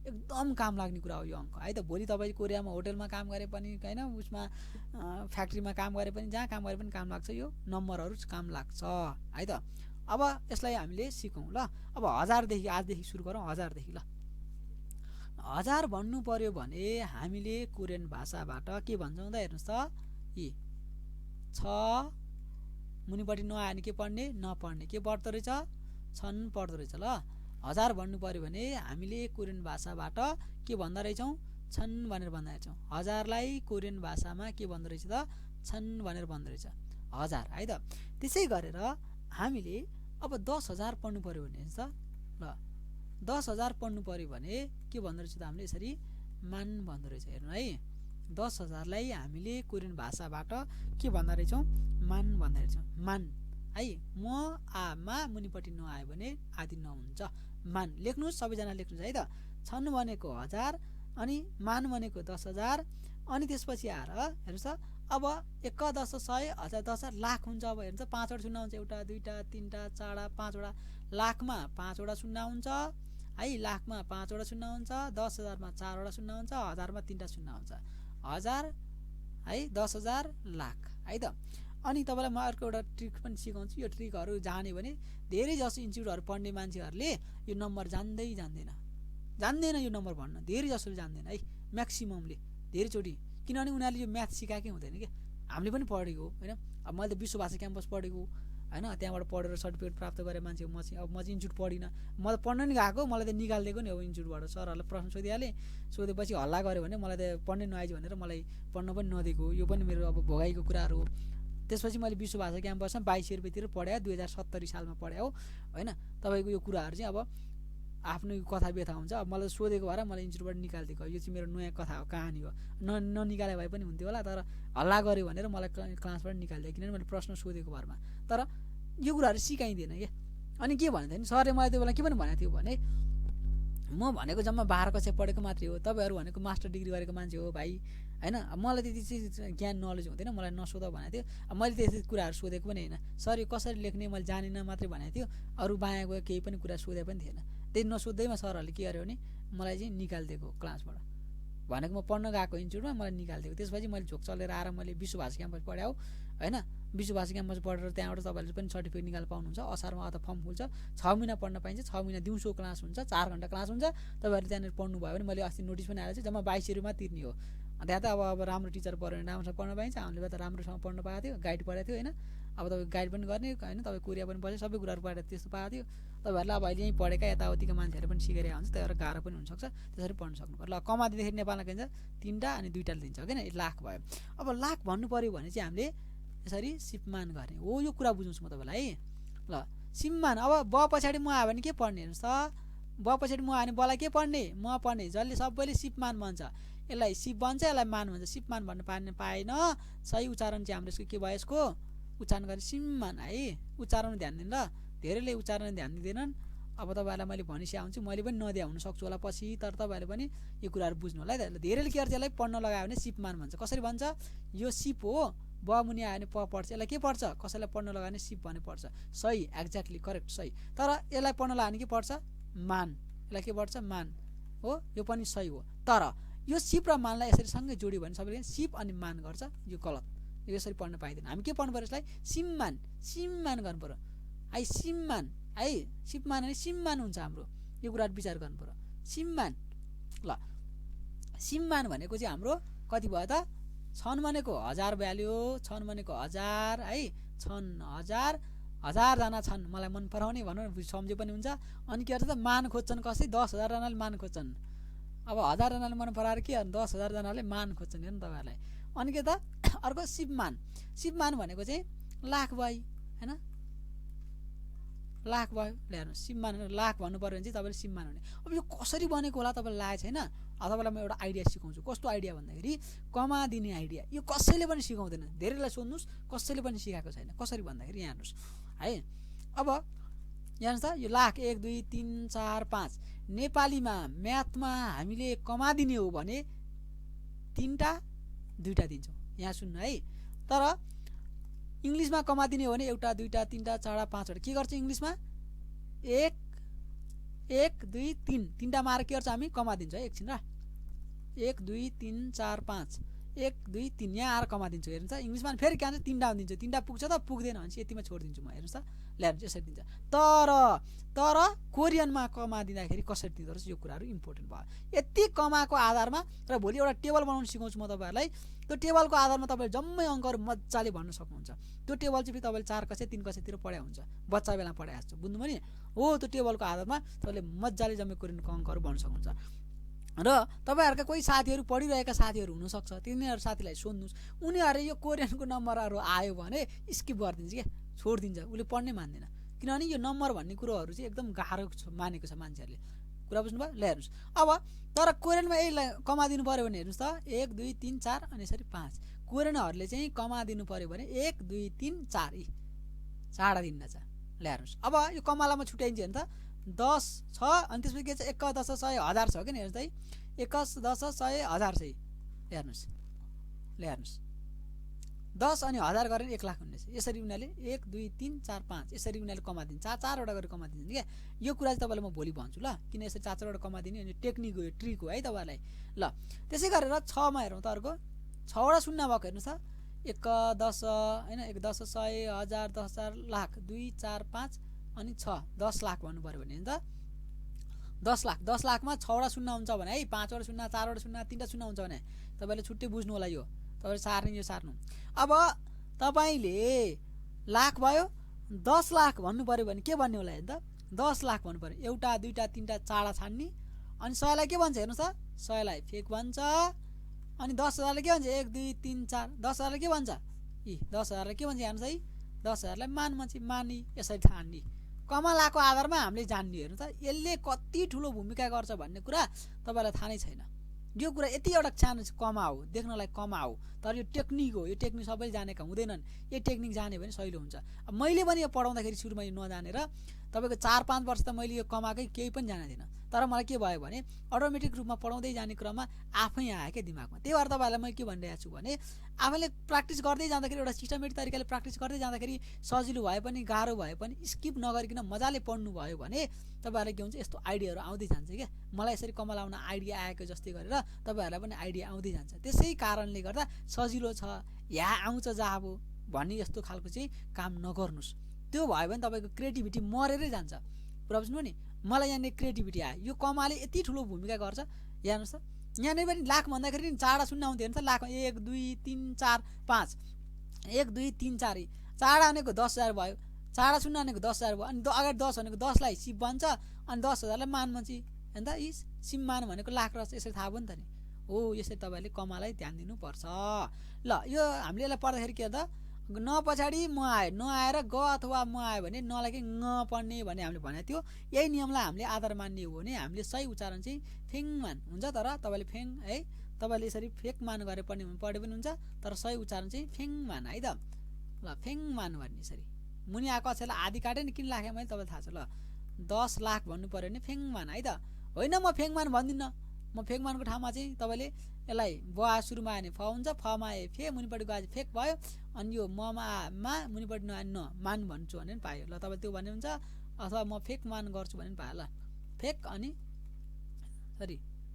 एकदम काम लाग्ने कुरा हो यो अङ्क है त। भोलि तपाईँ कोरियामा होटलमा काम गरे पनि होइन, उसमा फ्याक्ट्रीमा काम गरे पनि, जहाँ काम गरे पनि काम लाग्छ, यो नम्बरहरू काम लाग्छ है त। अब यसलाई हामीले सिकौँ ल। अब 1000देखि आजदेखि सुरु गरौँ, 1000देखि ल। 1000 भन्नु पर्यो भने हामीले कोरियन भाषाबाट के भन्छौँ त, हेर्नुहोस् त, यी छ मुनिपट्टि नआयो भने के पढ्ने, नपढ्ने, के पढ्दो रहेछ, छन् पढ्दो रहेछ ल। 1000 भन्नु पर्यो भने हामीले कोरियन भाषाबाट के भन्दा रहेछौँ, छन् भनेर भन्दा रहेछौँ। 1000लाई कोरियन भाषामा के भन्दो रहेछ त, छन् भनेर भन्दो रहेछ 1000 है त। त्यसै गरेर हामीले अब 10,000 पढ्नु पर्यो भने त ल, 10,000 पढ्नु पर्यो भने के भन्दो रहेछ त, हामीले यसरी मान भन्दो रहेछ। हेर्नु है, 10,000लाई हामीले कोरियन भाषाबाट के भन्दा रहेछौँ, मान भन्दा रहेछौँ। मान है, म आमा मुनिपट्टि नआयो भने आदि नहुन्छ, मान लेख्नुहोस्, सबैजना लेख्नुहोस् है त। छन् भनेको 1000 अनि मान भनेको 10,000 अनि त्यसपछि आएर हेर्नुहोस् त, अब 1 10 100 1000 10 लाख हुन्छ। अब हेर्नुहोस् त, 5 वटा शून्य हुन्छ, 1 2 3 4 5 वटा, लाखमा 5 वटा शून्य हुन्छ है, लाखमा 5 वटा शून्य हुन्छ, 10,000मा 4 वटा शून्य हुन्छ, 1000मा 3टा शून्य हुन्छ, 1000 है, 10,000 लाख है त। अनि तपाईँलाई म अर्को एउटा ट्रिक पनि सिकाउँछु। यो ट्रिकहरू जान्यो भने धेरै जसो इन्स्टिट्युटहरू पढ्ने मान्छेहरूले यो नम्बर जान्दैन यो नम्बर भन्न, धेरै जसोले जान्दैन है, म्याक्सिममले धेरैचोटि, किनभने उनीहरूले यो म्याथ सिकाएकै हुँदैन कि। हामीले पनि पढेको हो होइन, अब मैले त विश्व भाषा क्याम्पस पढेको होइन, त्यहाँबाट पढेर सर्टिफिकेट प्राप्त गरेँ मान्छे हो। म चाहिँ इन्स्टिट्युट पढिनँ, म त पढ्न नि गएको, मलाई त निकालिदिएको नि हो इन्स्टिट्युटबाट। सरहरूलाई प्रश्न सोधिहालेँ, सोधेपछि हल्ला गऱ्यो भने मलाई त पढ्नै नआइज भनेर मलाई पढ्न पनि नदिएको। यो पनि मेरो अब भोगाइको कुराहरू हो। त्यसपछि मैले विश्व भाषा क्याम्पसमा 2200 रुपियाँतिर पढाएँ, 2070 सालमा पढाएँ हो होइन। तपाईँको यो कुराहरू चाहिँ अब आफ्नो कथा व्यथा हुन्छ। अब मलाई सोधेको भएर मलाई इन्स्टिट्युटबाट निकालिदिएको, यो चाहिँ मेरो नयाँ कथा हो, कहानी हो। ननिकाले भए पनि हुन्थ्यो होला, तर हल्ला गऱ्यो भनेर मलाई क्लासबाट निकालिदियो, किनभने मैले प्रश्न सोधेको भरमा। तर यो कुराहरू सिकाइँदैन क्या। अनि के भनेको थियो नि सरले, मलाई त्यो बेला के पनि भनेको थियो भने, म भनेको जम्मा 12 कक्षा पढेको मात्रै हो, तपाईँहरू भनेको मास्टर डिग्री गरेको मान्छे हो भाइ होइन। मलाई त्यति चाहिँ ज्ञान नलेज हुँदैन, मलाई नसोध भनेको थियो। मैले त्यति कुराहरू सोधेको पनि होइन। सर यो कसरी लेख्ने मैले जानिनँ मात्रै भनेको थियो, अरू बायाँ गयो केही पनि कुरा सोधे पनि थिएन। त्यही नसोध्दैमा सरहरूले के गर्यो भने मलाई चाहिँ निकालिदिएको क्लासबाट, भनेको म पढ्न गएको इन्स्टिट्युटमा मलाई निकालिदिएको। त्यसपछि मैले झोक चलेर आएर मैले विश्व भाषा क्याम्पस पढाएँ होइन। विश्व भाषा क्याम्पस पढेर त्यहाँबाट तपाईँहरूले पनि सर्टिफिकेट निकाल्न पाउनुहुन्छ। असारमा अथवा फर्म खुल्छ, 6 महिना पढ्न पाइन्छ। 6 महिना दिउँसो क्लास हुन्छ, 4 घन्टा क्लास हुन्छ। तपाईँहरूले त्यहाँनिर पढ्नुभयो भने मैले अस्ति नोटिस पनि आएको छु, जम्मा 2200 रुपियाँ तिर्ने हो। त्यहाँ त अब राम्रो टिचर पढ्यो भने राम्रोसँग पढ्न पाइन्छ। हामीले त राम्रोसँग पढ्न पाएको थियो, गाइड पढाएको थियो होइन। अब तपाईँ गाइड पनि गर्ने होइन, तपाईँ कोरिया पनि पढ्यो, सबै कुराहरू पढाएर त्यस्तो पाएको थियो। तपाईँहरूलाई अब अहिले यहीँ पढेका यताउतिका मान्छेहरू पनि सिकेर हुन्छ, त्यही भएर गाह्रो पनि हुनसक्छ। त्यसरी पढ्न सक्नुपर्छ। ल कमादेखि नेपालमा के भन्छ, 3टा अनि 2टाले दिन्छ किन, लाख भयो। अब लाख भन्नु पऱ्यो भने चाहिँ हामीले यसरी सिपमान गर्ने हो। यो कुरा बुझ्नुहोस् म तपाईँलाई है। ल सिपमान, अब ब पछाडि म आयो भने के पढ्ने हेर्नुहोस् त, ब पछाडि म आयो भने बलाई के पढ्ने, म पढ्ने। जसले सबैले सिपमान भन्छ, यसलाई सिप भन्छ, यसलाई मान भन्छ। सिपमान भन्नु पाएन, सही उच्चारण चाहिँ हाम्रो यसको के भयो, यसको उच्चारण गर्ने सिममान है। उच्चारण ध्यान दिनु ल, धेरैले उच्चारण ध्यान दिँदैनन्। अब तपाईँहरूलाई मैले भनिसिया हुन्छु, मैले पनि नदिया हुनसक्छु होला पछि, तर तपाईँहरूले पनि यो कुराहरू बुझ्नु होला है त। धेरैले के गर्छ, यसलाई पढ्न लगायो भने सिपमान भन्छ। कसरी भन्छ, यो सिप हो, ब मुनि आयो भने प पढ्छ, यसलाई के पढ्छ, कसैलाई पढ्न लगायो भने सिप भने पढ्छ। सही, एक्ज्याक्टली करेक्ट, सही। तर यसलाई पढ्न लगायो भने के पढ्छ, मान, यसलाई के पढ्छ, मान हो, यो पनि सही हो। तर यो सिप र मानलाई यसरी सँगै जोड्यो भने सबैले सिप अनि मान गर्छ, यो गलत, यसरी पढ्न पाइँदैन। हामी के पढ्नु पऱ्यो, यसलाई सिममान, सिममान गर्नु पऱ्यो है। सिममान है, सिपमान अनि सिममान हुन्छ हाम्रो, यो कुरा विचार गर्नु पऱ्यो। सिममान, ल सिममान भनेको चाहिँ हाम्रो कति भयो त, छन् भनेको 1000 भ्याल्यु, छन् भनेको 1000 है, छन् 1000, 1000जना छन् मलाई मन पराउने भनौँ न, सम्झे पनि हुन्छ। अनि के गर्छ त, मान खोज्छन्, कसै 10,000जनाले मान खोज्छन्। अब 1000जनाले मन पराएर के गर्नु, 10,000जनाले मान खोज्छन् हेर्नु तपाईँहरूलाई। अनि के त, अर्को सिपमान, सिपमान भनेको चाहिँ लाख भयो होइन। लाख भयो। ल्याउनुहोस् सिममान लाख भन्नु पऱ्यो भने चाहिँ तपाईँले सिममान हुने। अब यो कसरी बनेको होला तपाईँलाई लागेको छैन? तपाईँलाई म एउटा आइडिया सिकाउँछु। कस्तो आइडिया भन्दाखेरि कमा दिने आइडिया। यो कसैले पनि सिकाउँदैन, धेरैलाई सोध्नुहोस्, कसैले पनि सिकाएको छैन। कसरी भन्दाखेरि यहाँ हेर्नुहोस् है। अब यहाँ हेर्नुहोस् त, यो लाख 1 2 3 4 5 नेपालीमा म्याथमा हामीले कमा दिने हो भने 3टा 2टा दिन्छौँ। यहाँ सुन्नु है। तर इङ्ग्लिसमा कमा दिने हो भने 1 2 3 4 5 के गर्छ इङ्ग्लिसमा 1 1 2 3 3टा मारेर के गर्छ हामी कमा दिन्छ है। एकछिन र 1 2 3 4 5 1 2 3 यहाँ आएर कमा दिन्छु। हेर्नुहोस् त इङ्ग्लिसमा फेरि के भन्छ 3टा दिन्छु। 3टा पुग्छ त पुग्दैन भने चाहिँ यतिमा छोडिदिन्छु म। हेर्नुहोस् त ल्याएर यसरी दिन्छ। तर कोरियनमा कमा दिँदाखेरि कसरी दिँदो रहेछ यो कुराहरू इम्पोर्टेन्ट भयो। यति कमाको आधारमा र भोलि एउटा टेबल बनाउन सिकाउँछु म तपाईँहरूलाई। त्यो टेबलको आधारमा तपाईँले जम्मै अङ्कहरू मजाले भन्न सक्नुहुन्छ। त्यो टेबल चाहिँ तपाईँले 4 कक्षा 3 कक्षातिर पढाइ हुन्छ, बच्चा बेला पढाएको छ, बुझ्नुभयो नि हो। त्यो टेबलको आधारमा तपाईँले मजाले जम्मै कोरियनको अङ्कहरू भन्न सक्नुहुन्छ। र तपाईँहरूका कोही साथीहरू पढिरहेका साथीहरू हुनसक्छ, तिनीहरू साथीलाई सोध्नुहोस्, उनीहरूले यो कोरियनको नम्बरहरू आयो भने स्किप गरिदिन्छ क्या, छोडिदिन्छ, उसले पढ्नै मान्दैन। किनभने यो नम्बर भन्ने कुरोहरू चाहिँ एकदम गाह्रो मानेको छ मान्छेहरूले। कुरा बुझ्नुभयो? ल हेर्नुहोस् अब तर कोरियनमा यही कमा दिनु पऱ्यो भने हेर्नुहोस् त 1 2 3 4 अनि यसरी 5। कोरियनहरूले चाहिँ कमा दिनु पऱ्यो भने 1 2 3 4 यी 4 दिन्न छ। ल हेर्नुहोस् अब यो कमालाई म छुट्याइन्छ हेर्नु त 10 छ अनि त्यसपछि के छ 1 10 100 1000 छ कि हेर्नुहोस् है 1 10 100 1000 छ। हेर्नुहोस् ल हेर्नुहोस् 10 अनि 1000 गरेर 1 लाख हुने छ। यसरी उनीहरूले 1 2 3 4 5 यसरी उनीहरूले कमा दिन्छ, 4-4वटा गरेर कमा दिन्छ क्या। यो कुरा चाहिँ तपाईँलाई म भोलि भन्छु ल, किन यसरी 4-4वटा कमा दिने अनि टेक्निक हो, यो ट्रिक हो है तपाईँलाई। ल त्यसै गरेर 6मा हेरौँ त अर्को 6वटा शून्य भएको हेर्नुहोस् त 1 10 होइन 1 10 100 1000 10000 लाख 2 4 5 अनि 6 10 लाख भन्नु पऱ्यो भने त 10 लाख 10 लाखमा 6वटा शून्य हुन्छ भने है 5वटा शून्य 4वटा शून्य 3टा शून्य हुन्छ भने तपाईँले छुट्टै बुझ्नु होला। यो तपाईँले सार्ने यो सार्नु। अब तपाईँले लाख भयो 10 लाख भन्नु पऱ्यो भने के भन्ने होला हेर्नु त 10 लाख भन्नु पऱ्यो 1 2 3 4 छान्ने अनि 100लाई के भन्छ हेर्नुहोस् त 100लाई फेक भन्छ अनि 10,000लाई के भन्छ 1 2 3 4 10,000लाई के भन्छ 10,000लाई के भन्छ हेर्नुहोस् है 10,000लाई मान भन्छ मानी। यसरी ठान्ने कमलाको आधारमा हामीले जान्ने। हेर्नु त यसले कति ठुलो भूमिका गर्छ भन्ने कुरा तपाईँलाई थाहा नै छैन। यो कुरा यति एउटा सानो कमा हो, देख्नलाई कमा हो, तर यो टेक्निक हो। यो टेक्निक सबैले जानेका हुँदैनन्, यो टेक्निक जाने भने सहिलो हुन्छ। अब मैले पनि यो पढाउँदाखेरि सुरुमा यो नजानेर तपाईँको 4-5 वर्ष त मैले यो कमाकै केही पनि जान्दिनँ। तर मलाई के भयो भने अटोमेटिक रूपमा पढाउँदै जाने क्रममा आफै आयो क्या दिमागमा। त्यही भएर तपाईँहरूलाई मैले के भनिरहेको छु भने आफैले प्र्याक्टिस गर्दै जाँदाखेरि एउटा सिस्टमेटिक तरिकाले प्र्याक्टिस गर्दै जाँदाखेरि सजिलो भए पनि गाह्रो भए पनि स्किप नगरिकन मजाले पढ्नु भयो भने तपाईँहरूलाई के हुन्छ यस्तो आइडियाहरू आउँदै जान्छ क्या। मलाई यसरी कमल आउन आइडिया आएको जस्तै गरेर तपाईँहरूलाई पनि आइडिया आउँदै जान्छ। त्यसै कारणले गर्दा सजिलो छ या आउँछ जाब भन्ने यस्तो खालको चाहिँ काम नगर्नुहोस्। त्यो भयो भने तपाईँको क्रिएटिभिटी मरेरै जान्छ। कुरा बुझ्नु नि मलाई यहाँनिर क्रिएटिभिटी आयो। यो कमाले यति ठुलो भूमिका गर्छ। हेर्नुहोस् त यहाँनिर पनि लाख भन्दाखेरि नि 4 शून्य आउँथ्यो हेर्नुहोस् त लाख 1 2 3 4 5 1 2 3 4 4 भनेको 10,000 भयो 4 शून्य भनेको 10,000 भयो अनि अगाडि 10 भनेको 10लाई सिप बन्छ अनि 10,000लाई मान भन्छ होइन त। यी सिम मान भनेको लाख रहेछ यसरी थाहा भयो नि त नि हो। यसरी तपाईँले कमालाई ध्यान दिनुपर्छ। ल यो हामीले यसलाई पढ्दाखेरि के त न पछाडि म आयो नआएर ग अथवा म आयो भने नलाई कि ङ पढ्ने भन्ने हामीले भनेको थियो। यही नियमलाई हामीले आधार मान्ने हो भने हामीले सही उच्चारण चाहिँ फेङमान हुन्छ। तर तपाईँले फेङ है तपाईँले यसरी फेक मान गरेर पढ्ने पनि हुन्छ, तर सही उच्चारण चाहिँ फेङमान है त। ल फेङमान भन्ने यसरी मुनि आएको अक्षरलाई आधी काटेँ नि किन राखेँ मैले तपाईँलाई थाहा छ। ल 10 लाख भन्नु पऱ्यो भने फेङमान है त। होइन म फेङमान भन्दिनँ, म फेङमानको ठाउँमा चाहिँ तपाईँले यसलाई ब सुरुमा आयो भने फ हुन्छ, फमा आयो फे मुनिपट्टि गए फेक भयो अनि यो ममा मुनिपट्टि नआए न मान भन्छु भने पनि पायो। ल तपाईँ त्यो भन्ने हुन्छ अथवा म फेक मान गर्छु भने पनि पायो। ल फेक अनि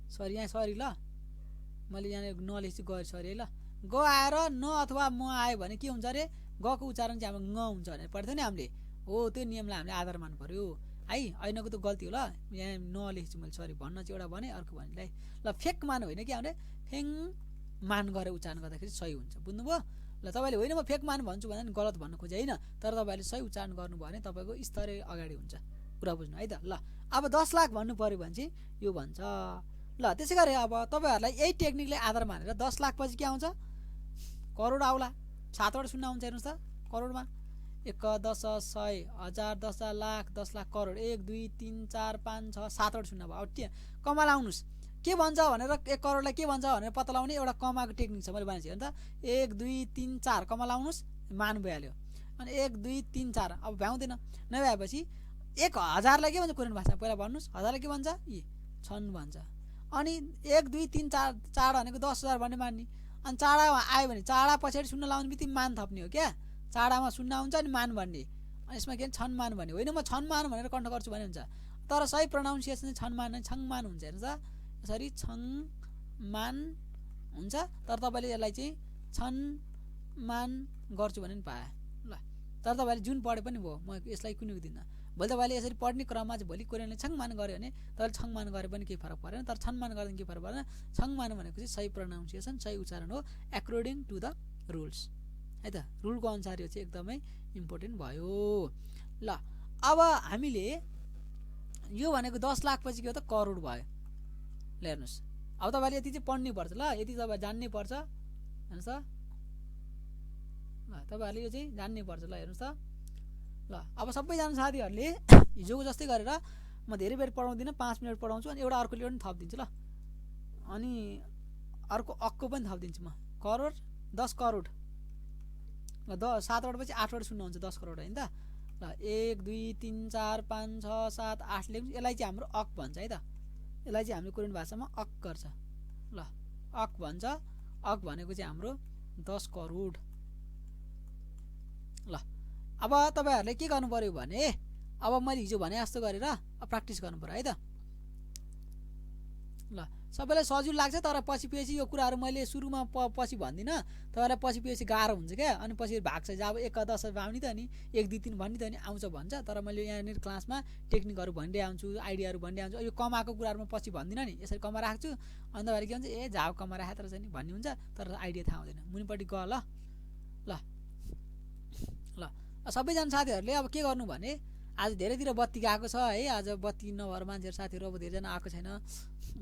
सरी यहाँ सरी ल मैले यहाँनिर नलेख्छु गएँ सरी है। ल ग आएर न अथवा म आयो भने के हुन्छ अरे गको उच्चारण चाहिँ हाम्रो ङ हुन्छ भनेर पढ्थ्यो नि हामीले हो। त्यो नियमलाई हामीले आधार मान्नु पऱ्यो है। ऐनको त गल्ती हो ल यहाँ नलेख्छु मैले सरी भन्न चाहिँ एउटा भने अर्को भने ल फेक मान होइन कि हामीले फेङ मान गरेर उच्चारण गर्दाखेरि सही हुन्छ। बुझ्नुभयो? ल तपाईँले होइन म फेक मान भन्छु भने गलत भन्नु खोजे होइन, तर तपाईँले सही उच्चारण गर्नुभयो भने तपाईँको स्तरै अगाडि हुन्छ। कुरा बुझ्नु है त। ल अब 10 लाख भन्नु पऱ्यो भने चाहिँ यो भन्छ। ल त्यसै गरी अब तपाईँहरूलाई यही टेक्निकले आधार मानेर 10 लाख पछि के आउँछ करोड आउला। 7वटा शून्य आउँछ हेर्नुहोस् त करोडमा 1 10 100 1000 10,000 लाख 10 लाख करोड 1 2 3 4 5 6 7 8 शून्य भयो। अब कमा लाउनुस् के भन्छ भनेर 1 करोडलाई के भन्छ भनेर पत्ता लगाउने एउटा कमाको टेक्निक छ मैले भनेको छु नि त। 1 2 3 4 कमा लाउनुस् मान भइहाल्यो। अनि 1 2 3 4 अब भ्याउँदैन नभएपछि 1000लाई के भन्छ कोरियन भाषामा पहिला भन्नुस्। 1000लाई के भन्छ इ छन् भन्छ। अनि 1 2 3 4 चाडा भनेको 10,000 भन्ने मान्ने। अनि चाडा आयो भने चाडा पछाडि शून्य लाउने बित्तिकै मान थप्ने हो क्या। चाडामा शून्य हुन्छ अनि मान भन्ने। अनि यसमा के छन् मान भन्ने होइन म छन् मान भनेर कन्ट गर्छु भने हुन्छ। तर सही प्रोनाउन्सिएसन चाहिँ छन् मान छङ मान हुन्छ। हेर्नुहोस् यसरी छङ मान हुन्छ। तर तपाईँले यसलाई चाहिँ छन् मान गर्छु भने पनि पाए ल। तर तपाईँले जुन पढे पनि भयो म यसलाई कुनै दिन्न। भोलि तपाईँले यसरी पढ्ने क्रममा चाहिँ भोलि कोरियनले छङ मान गर्यो भने तपाईँले छङ मान गरे पनि केही फरक परेन। तर छन् मान गर्दा केही फरक परेन। छङ मान भनेको चाहिँ सही प्रोनाउन्सिएसन सही उच्चारण हो एक्रोर्डिङ टु द रुल्स है त। रुलको अनुसार यो चाहिँ एकदमै इम्पोर्टेन्ट भयो ल। अब हामीले यो भनेको 10 लाख पछि के हो त करोड भयो ल। हेर्नुहोस् अब तपाईँले यति चाहिँ पढ्नै पर्छ ल। यति तपाईँ जान्नै पर्छ हेर्नुहोस् त ल। तपाईँहरूले यो चाहिँ जान्नै पर्छ ल। हेर्नुहोस् त ल। अब सबैजना साथीहरूले हिजोको जस्तै गरेर म धेरै बेर पढाउँदिनँ 5 मिनट पढाउँछु अनि एउटा अर्को पनि थपिदिन्छु ल। अनि अर्को अक्को पनि थपिदिन्छु म। करोड 10 करोड ल 7 वटा पछि 8 वटा शून्य हुन्छ 10 करोड होइन त ल। 1 2 3 4 5 6 7 8 लेख्नु। यसलाई चाहिँ हाम्रो अक भन्छ है त। यसलाई चाहिँ हामीले कोरियन भाषामा अक गर्छ ल। अक भन्छ। अक भनेको चाहिँ हाम्रो 10 करोड ल। अब तपाईँहरूले के गर्नु पर्यो भने अब मैले हिजो भने जस्तो गरेर प्र्याक्टिस गर्नु पर्यो है त ल। सबैलाई सजिलो लाग्छ तर पछि यो कुराहरू मैले सुरुमा पछि भन्दिनँ तपाईँलाई पछि गाह्रो हुन्छ क्या। अनि पछि भाग्छ जब 1 10 भाउने त नि 1 2 3 भन्ने त नि आउँछ भन्छ। तर मैले यहाँनिर क्लासमा टेक्निकहरू भनिदिए आउँछु आइडियाहरू भनिदिए आउँछु। यो कमाको कुराहरूमा पछि भन्दिनँ नि यसरी कमा राख्छु अनि तपाईँहरूले के भन्छ ए झाउ कमा राखेर रहेछ नि भन्ने हुन्छ। तर आइडिया थाहा हुँदैन मुनिपट्टि ग ल ल ल। सबैजना साथीहरूले अब के गर्नु भने आज धेरैतिर बत्ती गएको छ है। आज बत्ती नभएर मान्छेहरू साथीहरू अब धेरैजना आएको छैन।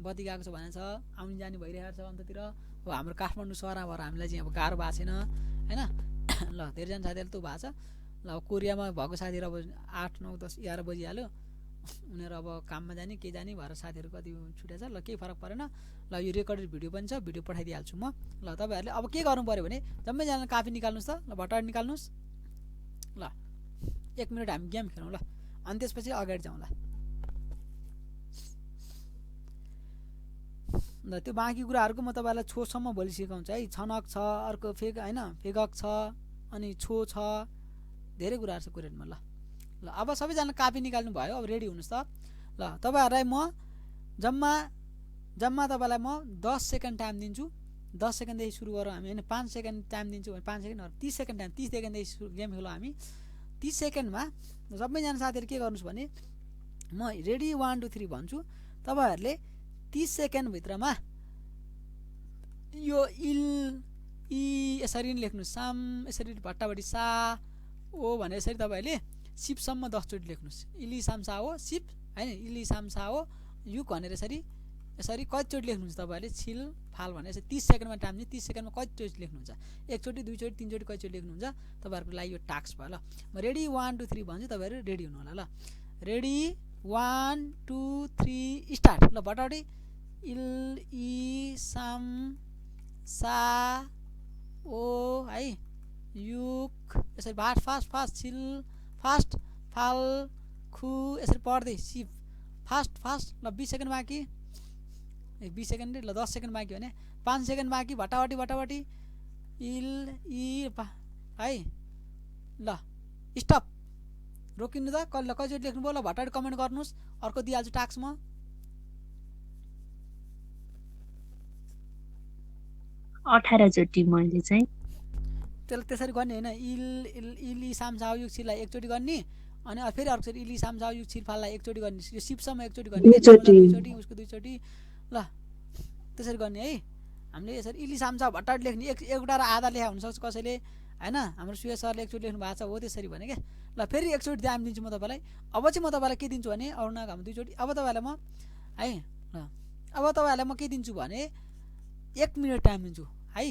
बत्ती गएको छ भनेको छ आउने जाने भइरहेको छ अन्त्यतिर। अब हाम्रो काठमाडौँ सहरमा भएर हामीलाई चाहिँ अब गाह्रो भएको छैन होइन ल। धेरैजना साथीहरू त्यो भएको छ ल। कोरियामा भएको साथीहरू अब 8 9 10 11 बजिहाल्यो। उनीहरू अब काममा जाने के जाने भएर साथीहरू कति छुटेछ ल। केही फरक परेन ल। यो रेकर्डेड भिडियो पनि छ भिडियो पठाइदिइहाल्छु म ल। तपाईँहरूले अब के गर्नु पऱ्यो भने जम्मैजना कापी निकाल्नुहोस् त ल। भट्टार निकाल्नुहोस् ल। 1 मिनट हामी गेम खेलौँ ल। अनि त्यसपछि अगाडि जाउँ ल। ल त्यो बाँकी कुराहरूको म तपाईँलाई छोसम्म भोलि सिकाउँछु है। छनक छ अर्को फेक होइन फेगक छ अनि छो छ धेरै कुराहरू छ कोरियनमा ल ल। अब सबैजना कापी निकाल्नु भयो अब रेडी हुनुहोस् त ल। तपाईँहरूलाई म जम्मा तपाईँलाई म 10 सेकेन्ड टाइम दिन्छु। 10 सेकेन्डदेखि सुरु गरौँ हामी होइन 5 सेकेन्ड टाइम दिन्छु भने 5 सेकेन्ड 30 सेकेन्ड टाइम 30 सेकेन्डदेखि गेम खेलौँ हामी। 30 सेकेन्डमा सबैजना साथीहरू के गर्नुहोस् भने म रेडी 1 2 3 भन्छु। तपाईँहरूले 30 सेकेन्डभित्रमा यो इल इ यसरी लेख्नु साम यसरी भट्टाभट्टी सा ओ भने यसरी तपाईँहरूले सिपसम्म 10 चोटि लेख्नुहोस्। इली सामसा हो सिप होइन इली सामसा हो युक भनेर यसरी कतिचोटि लेख्नुहुन्छ तपाईँहरूले छिल फाल भने यसरी 30 सेकेन्डमा टाइम दिनु। 30 सेकेन्डमा कतिचोटि लेख्नुहुन्छ 1 चोटि 2 चोटि 3 चोटि कतिचोटि लेख्नुहुन्छ तपाईँहरूको लागि यो टास्क भयो ल। म रेडी 1 2 3 भन्छु तपाईँहरू रेडी हुनु होला ल। रेडी 1 2 3 स्टार्ट ल। भट्टाभट्टी इल इ साम सा ओ है युक यसरी भाट फास्ट छिल फास्ट फाल खु यसरी पढ्दै सिप फास्ट ल। 20 सेकेन्ड बाँकी 20 सेकेन्ड ल। 10 सेकेन्ड बाँकी भने 5 सेकेन्ड बाँकी भट्टाभट्टी इल इ है ल। स्टप रोकिनु त कसले कतिचोटि लेख्नुभयो ल। भट्टाभट्टी कमेन्ट गर्नुहोस् अर्को दिइहाल्छु टास्क म। 18 चोटि मैले चाहिँ त्यसलाई त्यसरी गर्ने होइन इली सामसाउ युग छिललाई एकचोटि गर्ने अनि फेरि अर्को इली सामसाउ युग छिलफाललाई एकचोटि गर्ने। यो सिपसम्म एकचोटि गर्ने दुईचोटि उसको दुईचोटि ल त्यसरी गर्ने है। हामीले यसरी इली सामसाउ भट्टाभट्टी लेख्ने एउटा र आधा लेखा हुनसक्छ कसैले होइन। हाम्रो सुय सरले एकचोटि लेख्नु भएको छ हो त्यसरी भने क्या ल। फेरि एकचोटि दाम दिन्छु म तपाईँलाई। अब चाहिँ म तपाईँलाई के दिन्छु भने अरुणा घाम दुईचोटि। अब तपाईँलाई म है ल। अब तपाईँहरूलाई म के दिन्छु भने 1 मिनट टाइम दिन्छु है।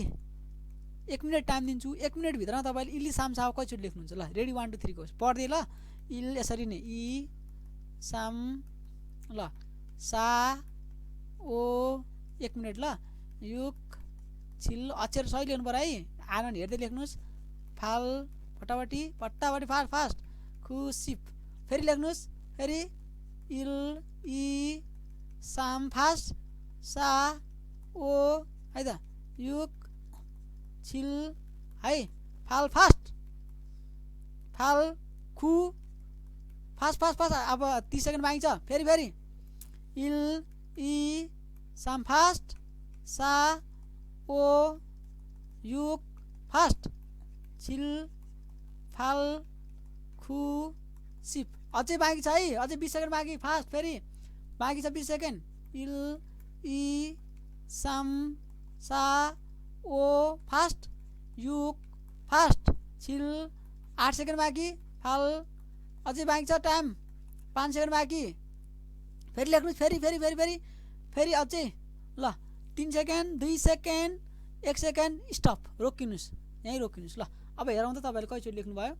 1 मिनेट टाइम दिन्छु 1 मिनेटभित्रमा तपाईँले इली साम सा कतिचोटि लेख्नुहुन्छ ल रेडी 1 2 3 को पढ्दै ल इल यसरी नै इ साम ल सा ओ 1 मिनेट ल युक छिल अक्षर सही लेख्नु पर्यो है आनन्द हेर्दै लेख्नुहोस् फाल फटाफटी फास्ट खुसिप फेरि लेख्नुहोस् फेरि इल इ साम फास्ट सा ओ है त युक छिल है फाल फास्ट फाल खु फास्ट अब 30 सेकेन्ड बाँकी छ फेरि इल इ साम फास्ट सा ओ युक फास्ट छिल फाल खु सिप अझै बाँकी छ है अझै 20 सेकेन्ड बाँकी फास्ट फेरि बाँकी छ 20 सेकेन्ड इल इ साम सा ओ फास्ट युक फास्ट छिल 8 सेकेन्ड बाँकी फाल अझै बाँकी छ टाइम 5 सेकेन्ड बाँकी फेरि लेख्नुहोस् फेरि अझै ल 3 सेकेन्ड 2 सेकेन्ड 1 सेकेन्ड स्टप रोकिनुहोस् यहीँ रोकिनुहोस् ल अब हेरौँ त तपाईँले कतिचोटि लेख्नुभयो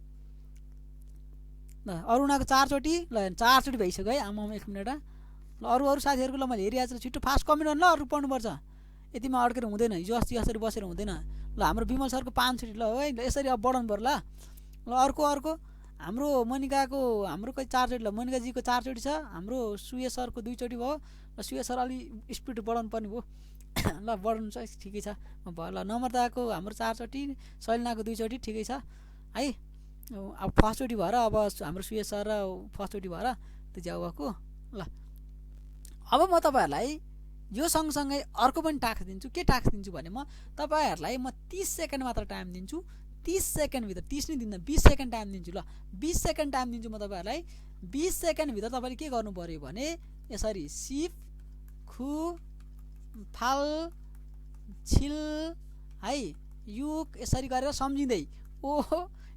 ल अरुणाको 4 चोटि ल 4 चोटि भइसक्यो है आमामा 1 मिनट ल अरू साथीहरूको ल मैले हेरिरहेको छु छिटो फास्ट कमेन्ट गर्नु ल अरू पढ्नुपर्छ यतिमा अड्केर हुँदैन हिजो अस्ति यसरी बसेर हुँदैन ल हाम्रो विमल सरको 5 चोटि ल है यसरी अब बढाउनु पर्यो ल अर्को हाम्रो मनिकाको हाम्रो कति 4 चोटि ल मनिकाजीको 4 चोटि छ हाम्रो सुये सरको 2 चोटि भयो ल सुये सर अलि स्पिड बढाउनु पर्ने भयो ल बढाउनु छ ठिकै छ भयो ल नम्रताको हाम्रो 4 चोटि सलिनाको 2 चोटि ठिकै छ है अब फर्स्ट चोटि भएर अब हाम्रो सुये सर र फर्स्ट चोटि भएर त्यो ज्याउ भएको ल अब म तपाईँहरूलाई यो सँगसँगै अर्को पनि टास्क दिन्छु के टास्क दिन्छु भने म तपाईँहरूलाई म 30 सेकेन्ड मात्र टाइम दिन्छु 30 सेकेन्डभित्र 30 नै दिन्न 20 सेकेन्ड टाइम दिन्छु ल 20 सेकेन्ड टाइम दिन्छु म तपाईँहरूलाई 20 सेकेन्डभित्र तपाईँले के गर्नु पर्यो भने यसरी सिप खु फाल छिल है युक यसरी गरेर सम्झिँदै ओ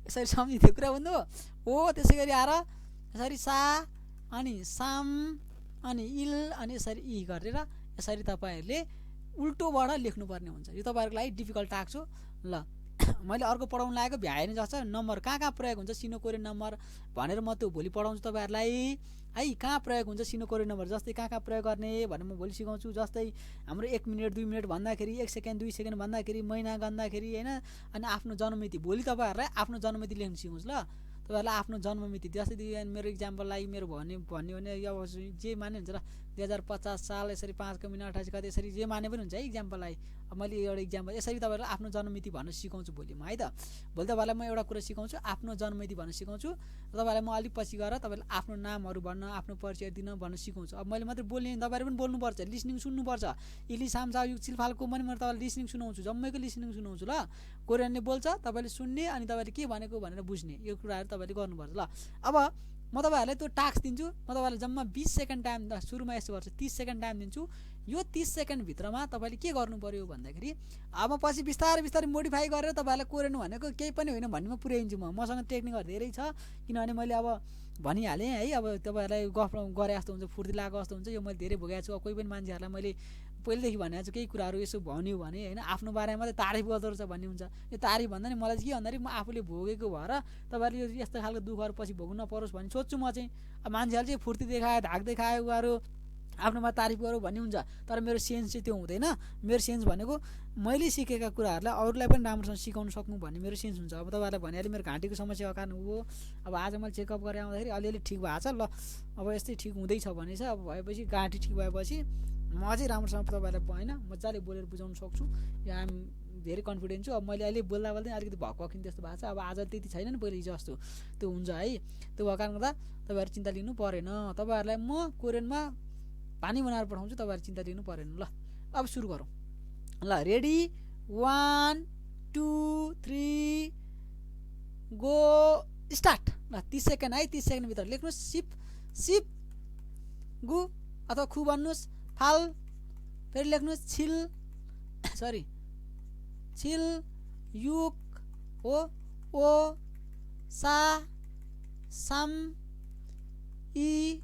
यसरी सम्झिँदै कुरा भन्नु हो त्यसै गरी आएर यसरी सा अनि साम अनि इल अनि यसरी इ गरेर यसरी तपाईँहरूले उल्टोबाट लेख्नुपर्ने हुन्छ यो तपाईँहरूको लागि डिफिकल्ट टास्क हो ल मैले अर्को पढाउनु लागेको भ्याएन जस्तो नम्बर कहाँ प्रयोग हुन्छ सिनो कोरियन नम्बर भनेर म त्यो भोलि पढाउँछु तपाईँहरूलाई है कहाँ प्रयोग हुन्छ सिनो कोरियन नम्बर जस्तै कहाँ प्रयोग गर्ने भनेर म भोलि सिकाउँछु जस्तै हाम्रो 1 मिनट 2 मिनट भन्दाखेरि 1 सेकेन्ड 2 सेकेन्ड भन्दाखेरि महिना गन्दाखेरि होइन अनि आफ्नो जन्ममिति भोलि तपाईँहरूलाई आफ्नो जन्ममिति लेख्न सिकाउँछु ल तपाईँहरूलाई आफ्नो जन्ममिति जस्तै मेरो इक्जाम्पललाई मेरो भन्यो भने अब जे माने हुन्छ र 2050 साल यसरी 5 को महिना 28 गते यसरी जे माने पनि हुन्छ है इक्जाम्पललाई अब मैले एउटा इक्जाम्पल यसरी तपाईँहरूलाई आफ्नो जन्ममिति भन्न सिकाउँछु भोलि म है त भोलि तपाईँलाई म एउटा कुरा सिकाउँछु आफ्नो जन्ममिति भन्न सिकाउँछु तपाईँलाई म अलिक पछि गएर तपाईँले आफ्नो नामहरू भन्न आफ्नो परिचय दिन भन्न सिकाउँछु अब मैले मात्रै बोल्ने तपाईँहरू पनि बोल्नुपर्छ लिसनिङ सुन्नुपर्छ इली सामसा युग छिलफालको पनि मैले तपाईँलाई लिसनिङ सुनाउँछु जम्मैको लिसनिङ सुनाउँछु ल कोरियनले बोल्छ तपाईँले सुन्ने अनि तपाईँले के भनेको भनेर बुझ्ने यो कुराहरू तपाईँले गर्नुपर्छ ल अब म तपाईँहरूलाई त्यो टास्क दिन्छु म तपाईँलाई जम्मा 20 सेकेन्ड टाइम सुरुमा यस्तो गर्छु 30 सेकेन्ड टाइम दिन्छु यो 30 सेकेन्डभित्रमा तपाईँले के गर्नु पर्यो भन्दाखेरि अब पछि बिस्तारै मोडिफाई गरेर तपाईँहरूलाई कोरियन भनेको केही पनि होइन भन्नेमा पुर्याइन्छु मसँग टेक्निकहरू धेरै छ किनभने मैले अब भनिहालेँ है अब तपाईँहरूलाई गफ गरे जस्तो हुन्छ फुर्ती लागेको जस्तो हुन्छ यो मैले धेरै भोगेको छु अब कोही पनि मान्छेहरूलाई मैले पहिलेदेखि भनेको छु केही कुराहरू यसो भन्यो भने होइन आफ्नो बारेमा मात्रै तारिफ गर्दो रहेछ भन्ने हुन्छ यो तारिफ भन्दा नि मलाई चाहिँ के भन्दाखेरि म आफूले भोगेको भएर तपाईँहरूले यो यस्तो खालको दुःखहरू पछि भोग्नु नपरोस् भन्ने सोध्छु म चाहिँ अब मान्छेहरूले चाहिँ फुर्ती देखायो धाक देखायो उहाँहरू आफ्नोमा तारिफ गरौँ भन्ने हुन्छ तर मेरो सेन्स चाहिँ त्यो हुँदैन मेरो सेन्स भनेको मैले सिकेका कुराहरूलाई अरूलाई पनि राम्रोसँग सिकाउन सक्नु भन्ने मेरो सेन्स हुन्छ अब तपाईँहरूलाई भनिहालेँ मेरो घाँटीको समस्याको कारण हो अब आज मैले चेकअप गरेर आउँदाखेरि अलिअलि ठिक भएको छ ल अब यस्तै ठिक हुँदैछ भने चाहिँ अब भएपछि घाँटी ठिक भएपछि म अझै राम्रोसँग तपाईँहरूलाई होइन मजाले बोलेर बुझाउन सक्छु या आइएम धेरै कन्फिडेन्ट छु अब मैले अहिले बोल्दा अलिकति भक्किन त्यस्तो भएको छ अब आज त्यति छैन नि पहिले हिजो जस्तो त्यो हुन्छ है त्यो भएको कारणले गर्दा तपाईँहरू चिन्ता लिनु परेन तपाईँहरूलाई म कोरियनमा पानी बनाएर पठाउँछु तपाईँहरू चिन्ता लिनु परेन ल अब सुरु गरौँ ल रेडी 1 2 3 गो स्टार्ट ल 30 सेकेन्ड है 30 सेकेन्डभित्र लेख्नुहोस् सिप गु अथवा खु भन्नुहोस् फाल फेरि लेख्नुहोस् छिल युक ओ सा साम इ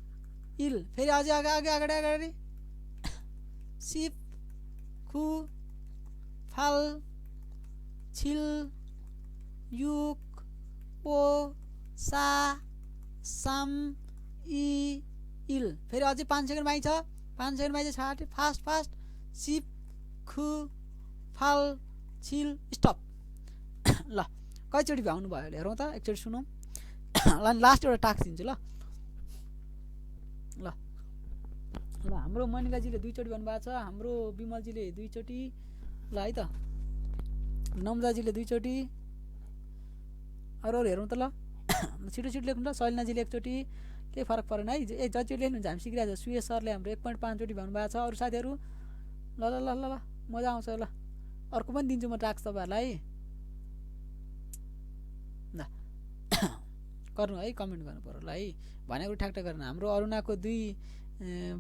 इल फेरि अझै अगाडि सिप खु फाल छिल युक ओ सा साम इ इल। फेरि अझै 5 सेकेन्ड बाँकी छ, 5 सेकेन्ड बाँकी छ, फास्ट फास्ट। सिप खु फाल छिल स्टप। ल कतिचोटि भ्याउनु भयो हेरौँ त, एकचोटि सुनौँ। ल लास्ट एउटा टास्क दिन्छु ल ल ल हाम्रो मनिकाजीले 2 चोटि भन्नुभएको छ, हाम्रो विमलजीले 2 चोटि, ल है त नम्दाजीले 2 चोटि, अरू हेरौँ त ल। छिटो छिटो लेख्नु ल। शैलनाजीले 1 चोटि, केही फरक परेन है। जति लेख्नुहुन्छ हामी सिकिरहेको छ। सुयस सरले हाम्रो 1.5 चोटि भन्नुभएको छ। अरू साथीहरू ल ल ल ल ल मजा आउँछ। ल अर्को पनि दिन्छु म टास्क तपाईँहरूलाई। ल गर्नु है, कमेन्ट गर्नु पर्यो ल है, भनेको ठ्याक्ठ्याक गर्नु। हाम्रो अरुणाको 2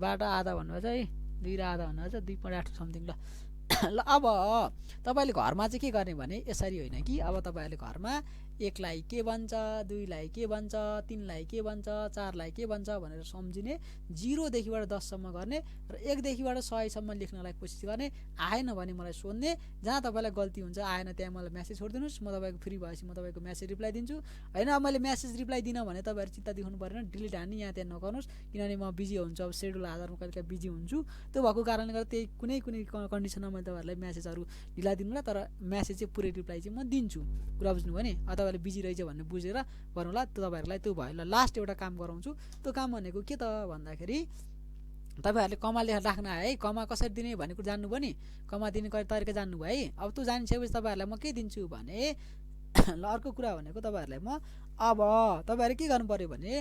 बाट आधा भन्नुभएको छ है, 2 र आधा भन्नुभएको छ, 2.8 समथिङ। ल ल अब तपाईँले घरमा चाहिँ के गर्ने भने यसरी होइन कि अब तपाईँहरूले घरमा 1 लाई के भन्छ, 2 लाई के भन्छ, 3 लाई के भन्छ, 4 लाई के भन्छ भनेर सम्झिने, 0 देखिबाट 10 सम्म गर्ने र 1 देखिबाट 100 सम्म लेख्नलाई कोसिस गर्ने। आएन भने मलाई सोध्ने, जहाँ तपाईँलाई गल्ती हुन्छ आएन त्यहाँ मलाई मेसेज छोडिदिनुहोस्, म तपाईँको फ्री भएपछि म तपाईँको मेसेज रिप्लाई दिन्छु। होइन अब मैले मेसेज रिप्लाई दिनँ भने तपाईँहरू चिन्ता देखाउनु परेन, डिलिट हान्ने यहाँ त्यहाँ नगर्नुहोस्, किनभने म बिजी हुन्छु, अब सेड्युल आधारमा कहिले बिजी हुन्छु। त्यो भएको कारणले गर्दा त्यही कुनै कुनै कन्डिसनमा मैले तपाईँहरूलाई मेसेजहरू ढिला दिनुला, तर मेसेज चाहिँ पुरै रिप्लाई चाहिँ म दिन्छु। कुरा बुझ्नुभयो नि, तपाईँले बिजी रहेछ भन्ने बुझेर गर्नुहोला। तपाईँहरूलाई त्यो भयो। ल लास्ट एउटा काम गराउँछु। त्यो काम भनेको के त भन्दाखेरि तपाईँहरूले कमा लेखेर राख्न आयो है, कमा कसरी दिने भन्ने कुरा जान्नुभयो नि, कमा दिने तरिका जान्नुभयो है। अब त्यो जानिसकेपछि तपाईँहरूलाई म के दिन्छु भने ल अर्को कुरा भनेको तपाईँहरूलाई म अब तपाईँहरूले के गर्नु पऱ्यो भने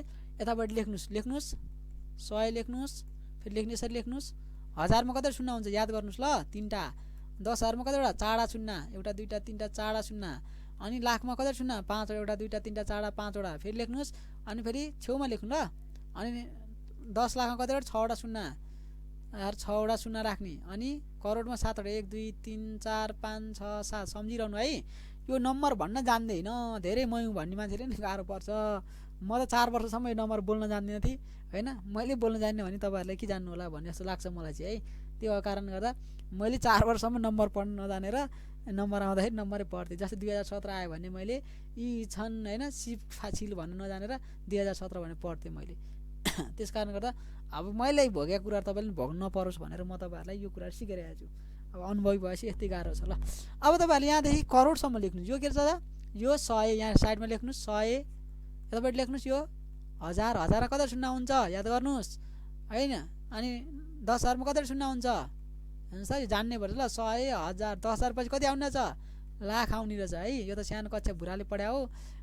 यताबाट लेख्नुहोस् 100 लेख्नुहोस्, फेरि लेख्ने यसरी लेख्नुहोस्। 1000 मा कति शून्य हुन्छ याद गर्नुहोस् ल, 3टा। 10,000 मा कतिवटा 4 शून्य, 1 2 3 4 शून्य। अनि लाखमा कति शून्य 5, 1 2 3 4 5वटा। फेरि लेख्नुहोस्, अनि फेरि छेउमा लेख्नु ल। अनि 10 लाखमा कतिवटा 6वटा शून्य, 6वटा शून्य राख्ने। अनि करोडमा 7वटा, 1 2 3 4 5 6 7। सम्झिरहनु है, यो नम्बर भन्न जान्दैन धेरै। मयौँ भन्ने मान्छेले नि गाह्रो पर्छ। म त 4 वर्षसम्म यो नम्बर बोल्न जान्दिनँ थिएँ होइन। मैले बोल्न जान्ने भने तपाईँहरूलाई के जान्नु होला भन्ने जस्तो लाग्छ मलाई चाहिँ है। त्यो कारणले गर्दा मैले 4 वर्षसम्म नम्बर पढ्न नजानेर नम्बर आउँदाखेरि नम्बरै पढ्थेँ। जस्तै 2017 आयो भने मैले यी छन् होइन सिप फाछिल भन्न नजानेर 2017 भनेर पढ्थेँ मैले। त्यस कारणले गर्दा अब मैले भोगेको कुरा तपाईँले भोग्नु नपरोस् भनेर म तपाईँहरूलाई यो कुरा सिकाइरहेको छु। अब अनुभवी भएपछि यस्तै गाह्रो छ। ल अब तपाईँहरूले यहाँदेखि करोडसम्म लेख्नुहोस्। यो के छ त, यो 100, यहाँ साइडमा लेख्नुहोस् 100, यतापट्टि लेख्नुहोस् यो 1000, 1000 कति शून्य हुन्छ याद गर्नुहोस् होइन। अनि 10,000 मा कति शून्य हुन्छ हेर्नुहोस् है, जान्ने पर्छ ल। 100, 1000, 10,000 पछि कति आउने रहेछ, लाख आउने रहेछ है। यो त सानो कक्षा भुराले पढायो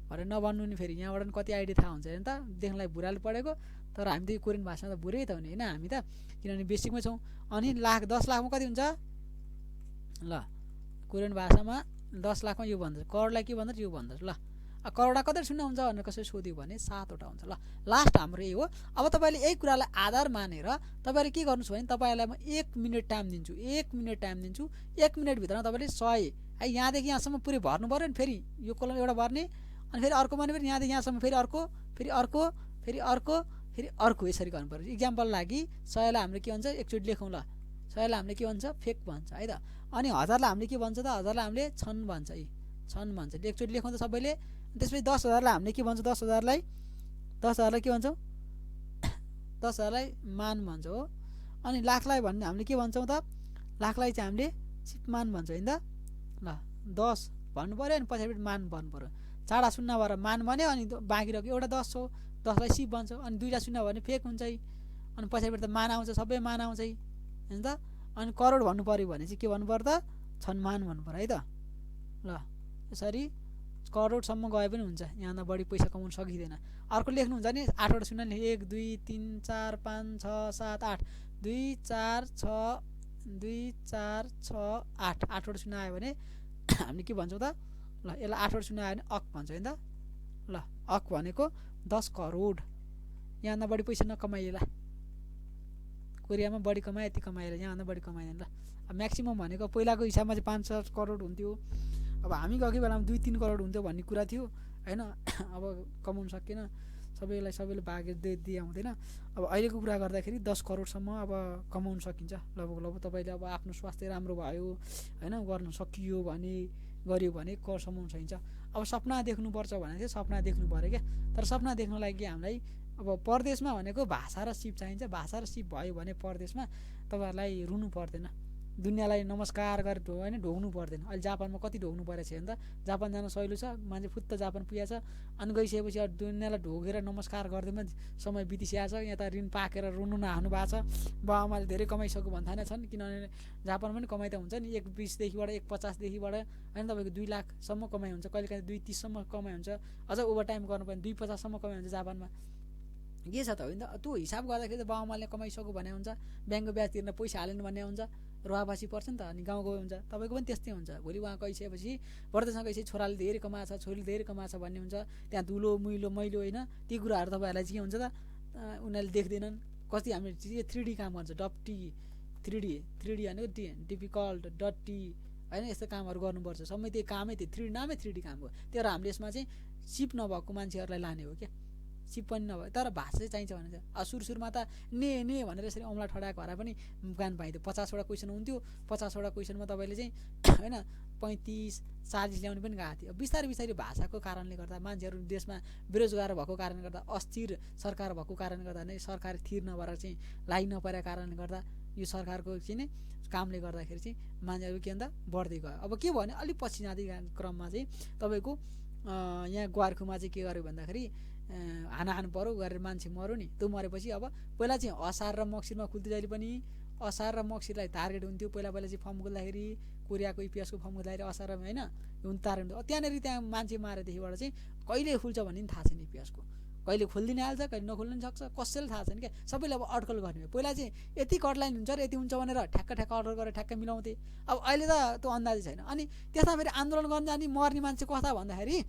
भनेर नभन्नु नि, फेरि यहाँबाट पनि कति आइडिया थाहा हुन्छ हेर्नु त। देख्नलाई भुराले पढेको, तर हामी त कोरियन भाषामा त भुरै त हुने होइन हामी त, किनभने बेसिकमै छौँ। अनि 10 लाखमा कति हुन्छ ल, कोरियन भाषामा 10 लाखमा यो भन्दछ, करोडलाई के भन्दछ यो भन्दछ। ल करोडा कति शून्य हुन्छ भनेर कसरी सोध्यो भने 7वटा हुन्छ। ल लास्ट हाम्रो यही हो। अब तपाईँले यही कुरालाई आधार मानेर तपाईँले के गर्नुहोस् भने तपाईँलाई म 1 मिनट टाइम दिन्छु, 1 मिनट टाइम दिन्छु। 1 मिनटभित्रमा तपाईँले 100 है यहाँदेखि यहाँसम्म पुरै भर्नु पऱ्यो नि। फेरि यो कलम एउटा भर्ने, अनि फेरि अर्को भने फेरि यहाँदेखि यहाँसम्म फेरि अर्को, फेरि अर्को, फेरि अर्को, फेरि अर्को, यसरी गर्नु पऱ्यो। इक्जाम्पल लागि 100लाई हामीले के भन्छ एकचोटि लेखौँ ल। 100लाई हामीले के भन्छ फेक भन्छ है त। अनि 1000लाई हामीले के भन्छ त, 1000लाई हामीले छन् भन्छ है, छन् भन्छ। एकचोटि लेखौँ त सबैले। त्यसपछि 10,000लाई हामीले के भन्छ, 10,000लाई के भन्छौँ, 10,000लाई मान भन्छ हो। अनि लाखलाई भन्ने हामीले के भन्छौँ त, लाखलाई चाहिँ हामीले सिपमान भन्छ होइन त। ल 10 भन्नु पऱ्यो, अनि पछाडि मान भन्नु पऱ्यो। 4 शून्य भएर मान भन्यो, अनि बाँकी रहेको एउटा 10 हो, 10लाई सिप भन्छ। अनि 2टा शून्य भने फेक हुन्छ है, अनि पछाडिबाट त मान आउँछ, सबै मान आउँछ है होइन त। अनि करोड भन्नु पऱ्यो भने चाहिँ के भन्नु पर्यो त, छन्मान भन्नु पऱ्यो है त। ल यसरी करोडसम्म गए पनि हुन्छ, यहाँभन्दा बढी पैसा कमाउनु सकिँदैन। अर्को लेख्नुहुन्छ नि 8वटा शून्य, 1 2 3 4 5 6 7 8, 2 4 6 2 4 6 8, 8वटा शून्य आयो भने हामीले के भन्छौँ त, ल यसलाई 8वटा शून्य आयो भने अक भन्छ होइन त। ल अक भनेको 10 करोड। यहाँभन्दा बढी पैसा नकमाइएला, कोरियामा बढी कमाए यति कमाएर यहाँभन्दा बढी कमाइँदैन। ल अब म्याक्सिमम् भनेको पहिलाको हिसाबमा चाहिँ 5-6 करोड हुन्थ्यो। अब हामी गएको बेलामा 2-3 करोड हुन्थ्यो भन्ने कुरा थियो होइन। अब कमाउनु सकेन, सबैले भागेर दिए आउँदैन। अब अहिलेको कुरा गर्दाखेरि 10 करोडसम्म अब कमाउनु सकिन्छ लगभग। तपाईँले अब आफ्नो स्वास्थ्य राम्रो भयो होइन, गर्न सकियो भने गऱ्यो भने कर समाउन सकिन्छ। अब सपना देख्नुपर्छ भने चाहिँ सपना देख्नु पऱ्यो क्या। तर सपना देख्नलाई कि हामीलाई अब परदेशमा भनेको भाषा र सिप चाहिन्छ। भाषा र सिप भयो भने परदेशमा तपाईँहरूलाई रुनु पर्दैन, दुनियाँलाई नमस्कार गरेर होइन ढोग्नु पर्दैन। अहिले जापानमा कति ढोग्नु परेको छ भने त जापान जान सहिलो छ, मान्छे फुत्त जापान पुगेछ, अनि गइसकेपछि अब दुनियाँलाई ढोगेर नमस्कार गरिदिएमा समय बितिसकेको छ। यहाँ त ऋण पाकेर रुनु नहाल्नु भएको छ। बाबुआमाले धेरै कमाइसक्यो भन्ने छन्, किनभने जापानमा पनि कमाइ त हुन्छ नि, 1.20देखिबाट 1.50देखिबाट होइन तपाईँको 2 लाखसम्म कमाइ हुन्छ, कहिलेकाहीँ 2.30सम्म कमाइ हुन्छ, अझ ओभर टाइम गर्नु पर्ने 2.50सम्म कमाइ हुन्छ जापानमा। के छ त होइन त त्यो हिसाब गर्दाखेरि त बाबुआमाले कमाइसक्यो भन्ने हुन्छ, ब्याङ्कको ब्याज तिर्न पैसा हालेन भन्ने हुन्छ, रुवाबासी पर्छ नि त। अनि गाउँको हुन्छ तपाईँको पनि त्यस्तै हुन्छ। भोलि उहाँ गइसकेपछि परदेशमा गइसकेपछि छोराले धेरै कमाएको छ, छोरीले धेरै कमाएको छ भन्ने हुन्छ। त्यहाँ धुलो मुइलो मैलो होइन ती कुराहरू तपाईँहरूलाई के हुन्छ त उनीहरूले देख्दैनन्। कति हामीले 3D काम गर्छ, डप्टी 3D भनेको डिफिकल्ट डट्टी होइन यस्तो कामहरू गर्नुपर्छ। सबै त्यही कामै त्यो 3D नामै 3D काम हो। तर हामीले यसमा चाहिँ सिप नभएको मान्छेहरूलाई लाने हो क्या, सिप पनि नभए तर भाषा चाहिँ चाहिन्छ भने चाहिँ। सुरुमा त ने भनेर यसरी औँला ठडाएको भएर पनि गान पाइन्थ्यो। 50वटा क्वेसन हुन्थ्यो, 50वटा क्वेसनमा तपाईँले चाहिँ होइन 35-40 ल्याउने पनि गएको थियो। बिस्तारै बिस्तारै भाषाको कारणले गर्दा मान्छेहरू देशमा बेरोजगार भएको कारणले गर्दा, अस्थिर सरकार भएको कारणले गर्दा नै सरकार स्थिर नभएर चाहिँ लागि नपरेको कारणले गर्दा यो सरकारको चाहिँ नै कामले गर्दाखेरि चाहिँ मान्छेहरू के भन्दा बढ्दै गयो। अब के भयो भने अलिक पछि जाँदै क्रममा चाहिँ तपाईँको यहाँ ग्वारखुमा चाहिँ के गर्यो भन्दाखेरि हानाहान पऱ्यो गरेर मान्छे मऱ्यो नि। त्यो मरेपछि अब पहिला चाहिँ असार र मक्सिरमा खुल्थ्यो, जहिले पनि असार र मक्सिरलाई टार्गेट हुन्थ्यो। पहिला चाहिँ फर्म खोल्दाखेरि कोरियाको इपिएसको फर्म खोल्दाखेरि असार होइन टार्गेट हुन्थ्यो। त्यहाँ मान्छे मारेदेखिबाट चाहिँ कहिले खुल्छ भन्ने पनि थाहा छैन इपिएसको, कहिले खोलिदिन हाल्छ कहिले नखोल्न सक्छ, कसैले थाहा छैन क्या। सबैले अब अड्कल गर्ने। पहिला चाहिँ यति कटलाइन हुन्छ र यति हुन्छ भनेर ठ्याक्क अर्डर गरेर ठ्याक्क मिलाउँथे। अब अहिले त त्यो अन्दाजै छैन। अनि त्यसमा फेरि आन्दोलन गर्न जाने मर्ने मान्छे कता भन्दाखेरि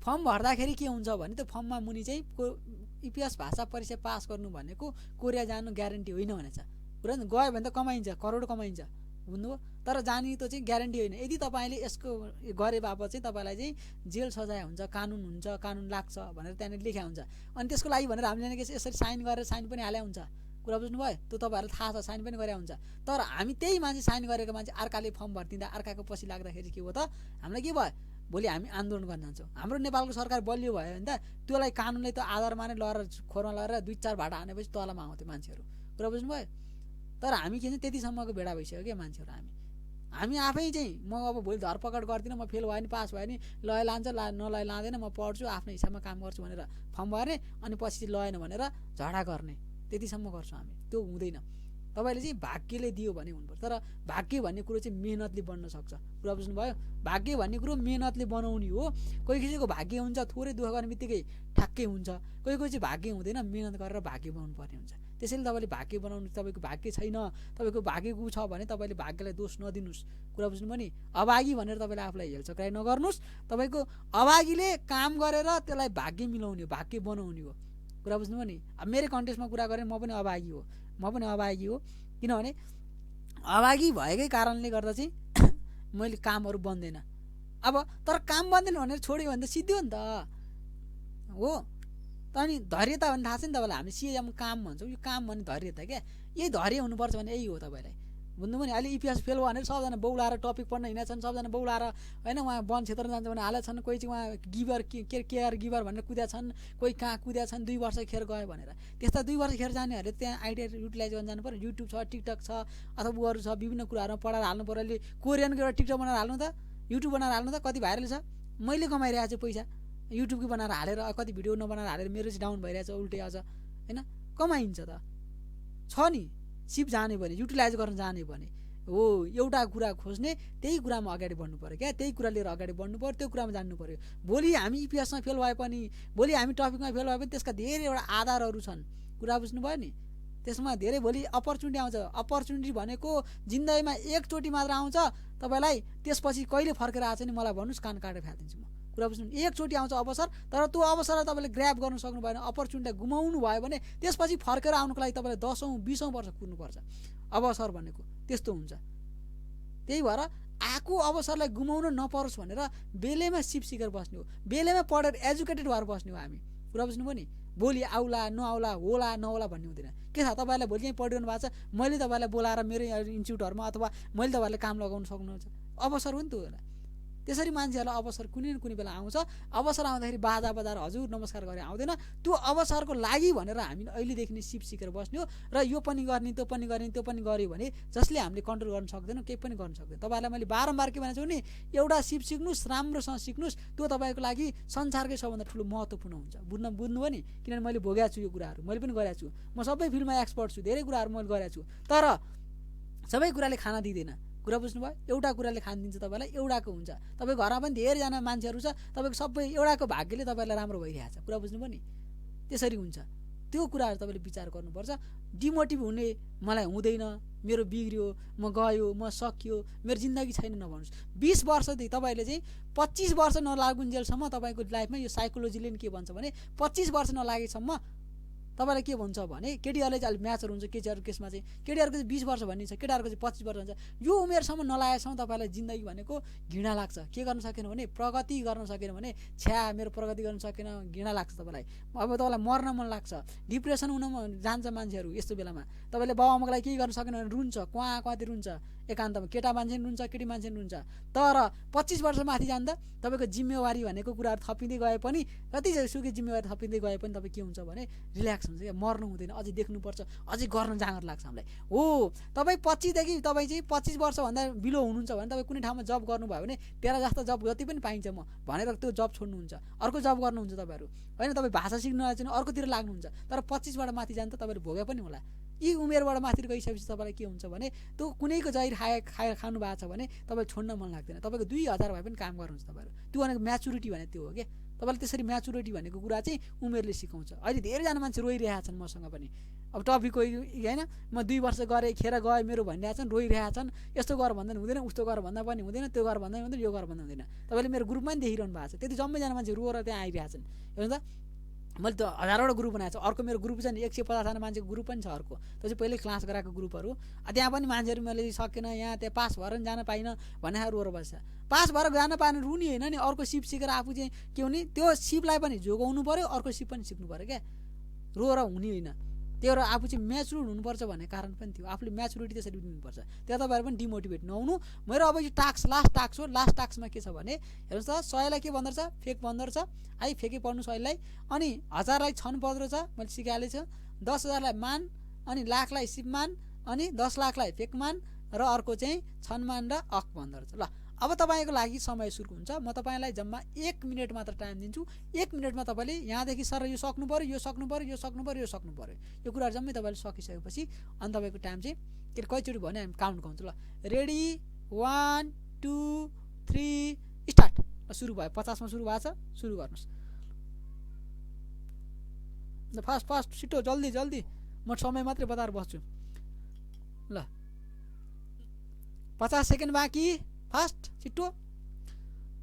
फर्म भर्दाखेरि के हुन्छ भने त्यो फर्ममा मुनि चाहिँ इपिएस भाषा परीक्षा पास गर्नु भनेको कोरिया जानु ग्यारेन्टी होइन भनेछ। कुरा नि गयो भने त कमाइन्छ, करोड कमाइन्छ बुझ्नुभयो। तर जाने त चाहिँ ग्यारेन्टी होइन। यदि तपाईँले यसको गरे बापत चाहिँ तपाईँलाई चाहिँ जेल सजाय हुन्छ, कानुन हुन्छ, कानुन लाग्छ भनेर त्यहाँनिर लेखा हुन्छ। अनि त्यसको लागि भनेर हामीले यसरी साइन गरेर साइन पनि हाले हुन्छ। कुरा बुझ्नुभयो? त्यो तपाईँहरूलाई थाहा छ, साइन पनि गरे हुन्छ। तर हामी त्यही मान्छे साइन गरेको मान्छे अर्काले फर्म भरिदिँदा अर्काको पछि लाग्दाखेरि के हो त हामीलाई के भयो, भोलि हामी आन्दोलन गर्न जान्छौँ। हाम्रो नेपालको सरकार बलियो भयो भने त त्यसलाई कानुनले त आधारमा नै लगेर खोरमा लगेर 2-4 भाटा हानेपछि तलमा आउँथ्यो मान्छेहरू। कुरा बुझ्नुभयो? तर हामी के चाहिँ त्यतिसम्मको भेडा भइसक्यो क्या मान्छेहरू। हामी आफै चाहिँ म अब भोलि धरपकड गर्दिनँ, म फेल भयो नि पास भयो नि लय लान्छ नलय लाँदैन, म पढ्छु आफ्नै हिसाबमा काम गर्छु भनेर फर्म भर्ने, अनि पछि लएन भनेर झगडा गर्ने, त्यतिसम्म गर्छौँ हामी। त्यो हुँदैन। तपाईँले चाहिँ भाग्यले दियो भने हुनुपर्छ। तर भाग्य भन्ने कुरो चाहिँ मेहनतले बन्न सक्छ। कुरा बुझ्नुभयो? भाग्य भन्ने कुरो मेहनतले बनाउने हो। कोही कसैको भाग्य हुन्छ थोरै दुःख गर्ने बित्तिकै ठ्याक्कै हुन्छ, कोही चाहिँ भाग्य हुँदैन, मेहनत गरेर भाग्य बनाउनु पर्ने हुन्छ। त्यसैले तपाईँले भाग्य बनाउनु, तपाईँको भाग्य छैन, तपाईँको भाग्य गु छ भने तपाईँले भाग्यलाई दोष नदिनुहोस्। कुरा बुझ्नुभयो नि? अभागी भनेर तपाईँले आफूलाई हेलचक्राइ नगर्नुहोस्। तपाईँको अभागीले काम गरेर त्यसलाई भाग्य मिलाउने हो, भाग्य बनाउने हो। कुरा बुझ्नुभयो नि? अब मेरो कन्टेस्टमा कुरा गरेँ, म पनि अभागी हो, किनभने अभागी भएकै कारणले गर्दा चाहिँ मैले कामहरू बन्दैन। अब तर काम बन्दैन भनेर छोड्यो भने त सिद्धि हो नि त हो। त अनि धैर्यता भन्ने थाहा छ नि तपाईँलाई? हामी सिएम काम भन्छौँ, यो काम भन्ने धैर्यता क्या। यही धैर्य हुनुपर्छ भने यही हो तपाईँलाई। बुझ्नुभयो नि? अहिले इपिएस फेल भयो भनेर सबजना बौलाएर टपिक पढ्न हिँडेका छन्, सबजना बौलाएर होइन उहाँ वन क्षेत्रमा जान्छ भने हालेका छन्, कोही चाहिँ उहाँ गिभर केयर गिभर भनेर कुद्या छन्, कोही कहाँ कुद्या छन् 2 वर्ष खेर गयो भनेर। त्यस्ता 2 वर्ष खेर जानेहरूले त्यहाँ आइडिया युटिलाइज गर्न जानु पऱ्यो। युट्युब छ, टिकटक छ, अथवा उहरू छ, विभिन्न कुराहरूमा पढाएर हाल्नु पऱ्यो। अहिले कोरियनको एउटा टिकटक बनाएर हाल्नु त, युट्युब बनाएर हाल्नु त, कति भाइरल छ। मैले कमाइरहेको छु पैसा युट्युबकै बनाएर हालेर, कति भिडियो नबनाएर हालेर मेरो चाहिँ डाउन भइरहेछ, उल्टै आउँछ होइन। कमाइन्छ त छ नि, सिप जाने भने युटिलाइज गर्न जाने भने हो। एउटा कुरा खोज्ने, त्यही कुरामा अगाडि बढ्नु पऱ्यो क्या। त्यही कुरा लिएर अगाडि बढ्नु पऱ्यो, त्यो कुरामा जान्नु पऱ्यो। भोलि हामी इपिएसमा फेल भए पनि, भोलि हामी टपिकमा फेल भए पनि त्यसका धेरैवटा आधारहरू छन्। कुरा बुझ्नुभयो नि? त्यसमा धेरै भोलि अपर्च्युनिटी आउँछ। अपर्च्युनिटी भनेको जिन्दगीमा एकचोटि मात्र आउँछ तपाईँलाई, त्यसपछि कहिले फर्केर आएको छ नि मलाई भन्नुहोस्, कान काटेर फ्यालिदिन्छु म। कुरा बुझ्नु? एकचोटि आउँछ अवसर, तर त्यो अवसरलाई तपाईँले ग्र्याब गर्नु सक्नु भएन, अपर्च्युनिटी गुमाउनु भयो भने त्यसपछि फर्केर आउनुको लागि तपाईँले 10औँ-20औँ वर्ष कुर्नुपर्छ। अवसर भनेको त्यस्तो हुन्छ। त्यही भएर आएको अवसरलाई गुमाउन नपरोस् भनेर बेलैमा सिप सिकेर बस्ने हो, बेलैमा पढेर एजुकेटेड भएर बस्ने हो हामी। कुरा बुझ्नुभयो नि? भोलि आउला नआउला, होला नहोला भन्ने हुँदैन। के छ तपाईँलाई भोलि चाहिँ पढिरहनु भएको छ, मैले तपाईँलाई बोलाएर मेरो इन्स्टिट्युटहरूमा अथवा मैले तपाईँहरूलाई काम लगाउन सक्नुहुन्छ, अवसर हो नि त्यो। त्यसरी मान्छेहरूलाई अवसर कुनै न कुनै बेला आउँछ। अवसर आउँदाखेरि बाजा बजाएर हजुर नमस्कार गरे आउँदैन। त्यो अवसरको लागि भनेर हामीले अहिलेदेखि नै सिप सिकेर बस्ने हो र यो पनि गर्ने त्यो पनि गर्ने त्यो पनि गऱ्यो भने जसले हामीले कन्ट्रोल गर्न सक्दैनौँ, केही पनि गर्न सक्दैन। तपाईँहरूलाई मैले बारम्बार के भनेको छु भने एउटा सिप सिक्नुहोस्, राम्रोसँग सिक्नुहोस्, त्यो तपाईँको लागि संसारकै सबभन्दा ठुलो महत्त्वपूर्ण हुन्छ। बुझ्नुभयो नि? किनभने मैले भोगेको छु यो कुराहरू, मैले पनि गरेको छु। म सबै फिल्डमा एक्सपर्ट छु, धेरै कुराहरू मैले गरेको छु। तर सबै कुराले खाना दिँदैन। कुरा बुझ्नुभयो? एउटा कुराले खान दिन्छ तपाईँलाई, एउटाको हुन्छ। तपाईँ घरमा पनि धेरैजना मान्छेहरू छ, तपाईँको सबै एउटाको भाग्यले तपाईँलाई राम्रो भइरहेको छ। कुरा बुझ्नुभयो नि? त्यसरी हुन्छ। त्यो कुराहरू तपाईँले विचार गर्नुपर्छ। डिमोटिभ हुने मलाई हुँदैन, मेरो बिग्रियो, म गयो, म सकियो, मेरो जिन्दगी छैन नभन्नुहोस्। 20 वर्षदेखि तपाईँले चाहिँ 25 वर्ष नलागुन्जेलसम्म तपाईँको लाइफमा यो साइकोलोजीले नि के भन्छ भने 25 वर्ष नलागेसम्म तपाईँलाई के भन्छ भने केटीहरूले चाहिँ अलिक म्याचर हुन्छ। केटीहरूको केसमा चाहिँ केटीहरूको चाहिँ 20 वर्ष भन्ने छ, केटाहरूको चाहिँ 25 वर्ष हुन्छ। यो उमेरसम्म नलागेसम्म तपाईँलाई जिन्दगी भनेको घृणा लाग्छ। के गर्न सकेन भने प्रगति गर्न सकेन भने छ्या मेरो प्रगति गर्न सकेन, घृणा लाग्छ तपाईँलाई। अब तपाईँलाई मर्न मन लाग्छ, डिप्रेसन हुन जान्छ मान्छेहरू। यस्तो बेलामा तपाईँले बाबुआमाको लागि केही गर्न सकेन भने रुन्छ, कति रुन्छ एकान्तमा। केटा मान्छे पनि रुन्छ, केटी मान्छे पनि रुन्छ। तर 25 वर्ष माथि जाँदा तपाईँको जिम्मेवारी भनेको कुराहरू थपिँदै गए पनि, जतिसुकै जिम्मेवारी थपिँदै गए पनि तपाईँ के हुन्छ भने रिल्याक्स हुन्छ क्या, मर्नु हुँदैन, अझै देख्नुपर्छ, अझै गर्न जाँगर लाग्छ हामीलाई। हो तपाईँ 25 देखि तपाईँ चाहिँ 25 वर्षभन्दा बिलो हुनुहुन्छ भने तपाईँ कुनै ठाउँमा जब गर्नुभयो भने तेरा जस्तो जब जति पनि पाइन्छ म भनेर त्यो जब छोड्नुहुन्छ, अर्को जब गर्नुहुन्छ तपाईँहरू होइन। तपाईँ भाषा सिक्नु चाहिँ अर्कोतिर लाग्नुहुन्छ। तर 25बाट माथि जान्छ तपाईँले भोगे पनि होला। यी उमेरबाट माथि गइसकेपछि तपाईँलाई के हुन्छ भने त्यो कुनैको जहिर खानु भएको छ भने तपाईँ छोड्न मन लाग्दैन। तपाईँको 2000 भए पनि काम गर्नुहुन्छ तपाईँहरू। त्यो भनेको म्याचुरिटी भने त्यो हो क्या। तपाईँले त्यसरी म्याचुरिटी भनेको कुरा चाहिँ उमेरले सिकाउँछ। अहिले धेरैजना मान्छे रोइरहेका छन् मसँग पनि। अब टपिक होइन, म 2 वर्ष गरेँ खेर गएँ मेरो भनिरहेका छन्, रोइरहेका छन्। यस्तो गर भन्दा हुँदैन, उस्तो गर भन्दा पनि हुँदैन, त्यो गर भन्दा हुँदैन, यो गर भन्दा हुँदैन। तपाईँले मेरो ग्रुपमा पनि देखिरहनु भएको छ। त्यति जम्मैजना मान्छे रोएर त्यहाँ आइरहेका छन्। हेर्नु त, मैले त हजारवटा ग्रुप बनाएको छु। अर्को मेरो ग्रुप चाहिँ 150जना मान्छेको ग्रुप पनि छ अर्को। त्यो चाहिँ पहिल्यै क्लास गराएको ग्रुपहरू। त्यहाँ पनि मान्छेहरू मैले सकेन, यहाँ त्यहाँ पास भएर पनि जान पाइनँ भनेर रोएर बस्छ। पास भएर जान पाएन रुनी होइन नि, अर्को सिप सिकेर आफू चाहिँ के हुने, त्यो सिपलाई पनि जोगाउनु पऱ्यो, अर्को सिप पनि सिक्नु पऱ्यो क्या। रोएर हुने होइन। त्यही भएर आफू चाहिँ म्याचुर हुनुपर्छ भन्ने कारण पनि थियो। आफूले म्याचुरिटी त्यसरी दिनुपर्छ। त्यहाँ तपाईँहरू पनि डिमोटिभेट नहुनु। मेरो अब यो टास्क लास्ट टास्क हो। लास्ट टास्कमा के छ भने हेर्नुहोस् त, 100लाई के भन्दो रहेछ, फेक भन्दो रहेछ। है फेकै पढ्नु 100लाई। अनि 1000लाई छन् पर्दो रहेछ, मैले सिकाइहालेको छु। 10,000लाई मान, अनि लाखलाई सिप मान, अनि 10 लाखलाई फेक मान, र अर्को चाहिँ छन् मान र अक भन्दो रहेछ। ल अब तपाईँको लागि समय सुरु हुन्छ। म तपाईँलाई जम्मा 1 मिनट मात्र टाइम दिन्छु। 1 मिनटमा तपाईँले यहाँदेखि सर यो सक्नु पऱ्यो, यो सक्नु पऱ्यो, यो सक्नु पऱ्यो, यो सक्नु पऱ्यो। यो कुराहरू जम्मै तपाईँले सकिसकेपछि अनि तपाईँको टाइम चाहिँ के कतिचोटि भने हामी काउन्ट गर्छौँ। ल रेडी 1 2 3 स्टार्ट। ल सुरु भयो। 50मा सुरु भएको छ, सुरु गर्नुहोस्। ल फास्ट फास्ट छिटो जल्दी जल्दी, म समय मात्रै बताएर बस्छु। ल 50 सेकेन्ड बाँकी। फास्ट छिटो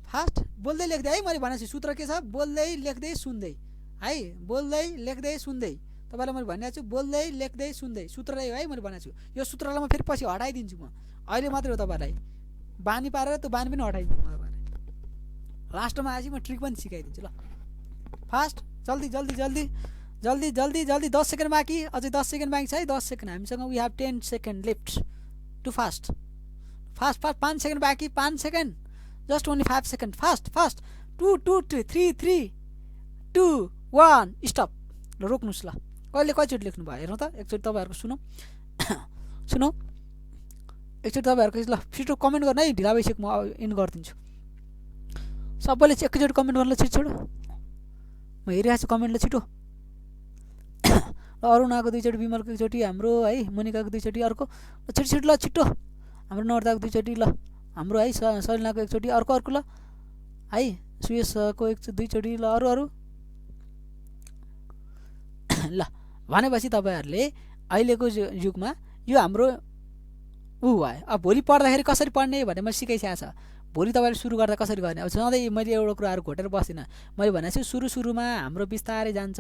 फास्ट बोल्दै लेख्दै है। मैले भनेको छु सूत्र के छ, बोल्दै लेख्दै सुन्दै है। बोल्दै लेख्दै सुन्दै तपाईँलाई मैले भनिरहेको छु, बोल्दै लेख्दै सुन्दै सूत्र हो है। मैले भनेको छु यो सूत्रलाई म फेरि पछि हटाइदिन्छु। म अहिले मात्रै हो तपाईँलाई बानी पारेर त्यो बानी पनि हटाइदिन्छु म तपाईँलाई। लास्टमा आएपछि म ट्रिक पनि सिकाइदिन्छु। ल फास्ट जल्दी जल्दी जल्दी जल्दी जल्दी जल्दी 10 सेकेन्ड बाँकी, अझै 10 सेकेन्ड बाँकी छ है। 10 सेकेन्ड हामीसँग we have 10 second left to fast. Fast fast 5 second बाँकी, 5 second, just only 5 second. Fast fast 2 2 3 3 2 1 stop. ल रोक्नुहोस्। ल कहिले कतिचोटि लेख्नु भयो हेर्नु त, एकचोटि तपाईँहरूको सुनौ सुनौ एकचोटि तपाईँहरूको। ल छिटो कमेन्ट गर्नु है, ढिला भइसक्यो, म इन्ड गरिदिन्छु। सबैले चाहिँ एकैचोटि कमेन्ट गर्नु ल, छिटो छिटो। म हेरिरहेको छु कमेन्टले छिटो। ल अरुणाको 2 चोटि, विमलको 1 चोटि, हाम्रो है मोनिकाको 2 चोटि, अर्को छिटो छिटो। ल छिटो हाम्रो नर्दाको 2 चोटि, ल हाम्रो है सलिनाको 1 चोटि, अर्को अर्को। ल है सुयसको 2 चोटि। ल अरू अरू। ल भनेपछि तपाईँहरूले अहिलेको युगमा यो हाम्रो भयो। अब भोलि पढ्दाखेरि कसरी पढ्ने भन्ने मैले सिकाइसकेको छ। भोलि तपाईँले सुरु गर्दा कसरी गर्ने। अब सधैँ मैले एउटा कुराहरू घोटेर बस्दिनँ। मैले भनेको छु सुरुमा हाम्रो बिस्तारै जान्छ।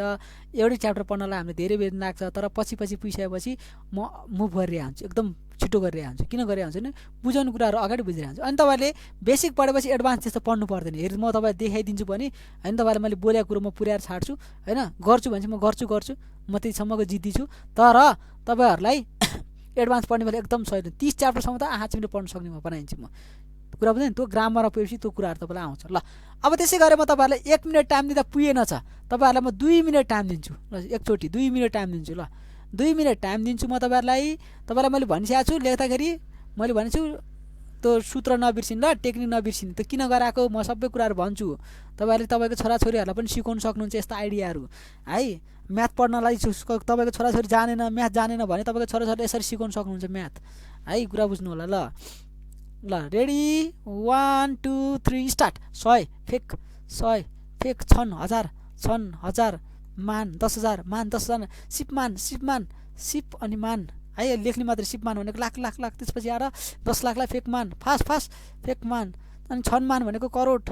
एउटै च्याप्टर पढ्नलाई हामीले धेरै बेर लाग्छ, तर पछि पुगिसकेपछि म मुभ गरिरहेको हुन्छु, एकदम छिटो गरिरहेको हुन्छु। किन गरिरहेको हुन्छु भने बुझाउने कुराहरू अगाडि बुझिरहेको हुन्छु। अनि तपाईँले बेसिक पढेपछि एडभान्स त्यस्तो पढ्नु पर्दैन। हेर्नु म तपाईँलाई देखाइदिन्छु पनि होइन। तपाईँले मैले बोलेको कुरो म पुर्याएर छाड्छु होइन। गर्छु भने चाहिँ म गर्छु, म त्यतिसम्मको जिद्दी छु। तर तपाईँहरूलाई एडभान्स पढ्ने बेला एकदम सही 30 च्याप्टरसम्म त आँखा चिम्ले पढ्न सक्ने म बनाइदिन्छु। म कुरा बुझ्यो नि, त्यो ग्रामरमा पुगेपछि त्यो कुराहरू तपाईँलाई आउँछ। ल अब त्यसै गरेर म तपाईँहरूलाई 1 मिनट टाइम दिँदा पुगेन छ, तपाईँहरूलाई म 2 मिनट टाइम दिन्छु। ल एकचोटि 2 मिनट टाइम दिन्छु। ल 2 मिनट टाइम दिन्छु म तपाईँलाई मैले भनिसकेको छु लेख्दाखेरि, मैले भनेको छु त्यो सूत्र नबिर्सिनु, ल टेक्निक नबिर्सिनु। त्यो किन गराएको म सबै कुराहरू भन्छु। तपाईँहरूले तपाईँको छोराछोरीहरूलाई पनि सिकाउनु सक्नुहुन्छ यस्ता आइडियाहरू है। म्याथ पढ्नलाई तपाईँको छोराछोरी जानेन, म्याथ जानेन भने तपाईँको छोराछोरीले यसरी सिकाउनु सक्नुहुन्छ म्याथ है। कुरा बुझ्नु होला। ल रेडी 1 2 3 स्टार्ट। 100 फेक, 100 फेक, छन् 1000, छन् 1000, मान 10,000, मान 10,000, सिपमान सिपमान सिप अनि मान है। लेख्ने मात्रै, सिपमान भनेको लाख लाख लाख, त्यसपछि आएर 10 लाखलाई फेकमान, फास्ट फास्ट फेकमान। अनि छन्मान भनेको करोड,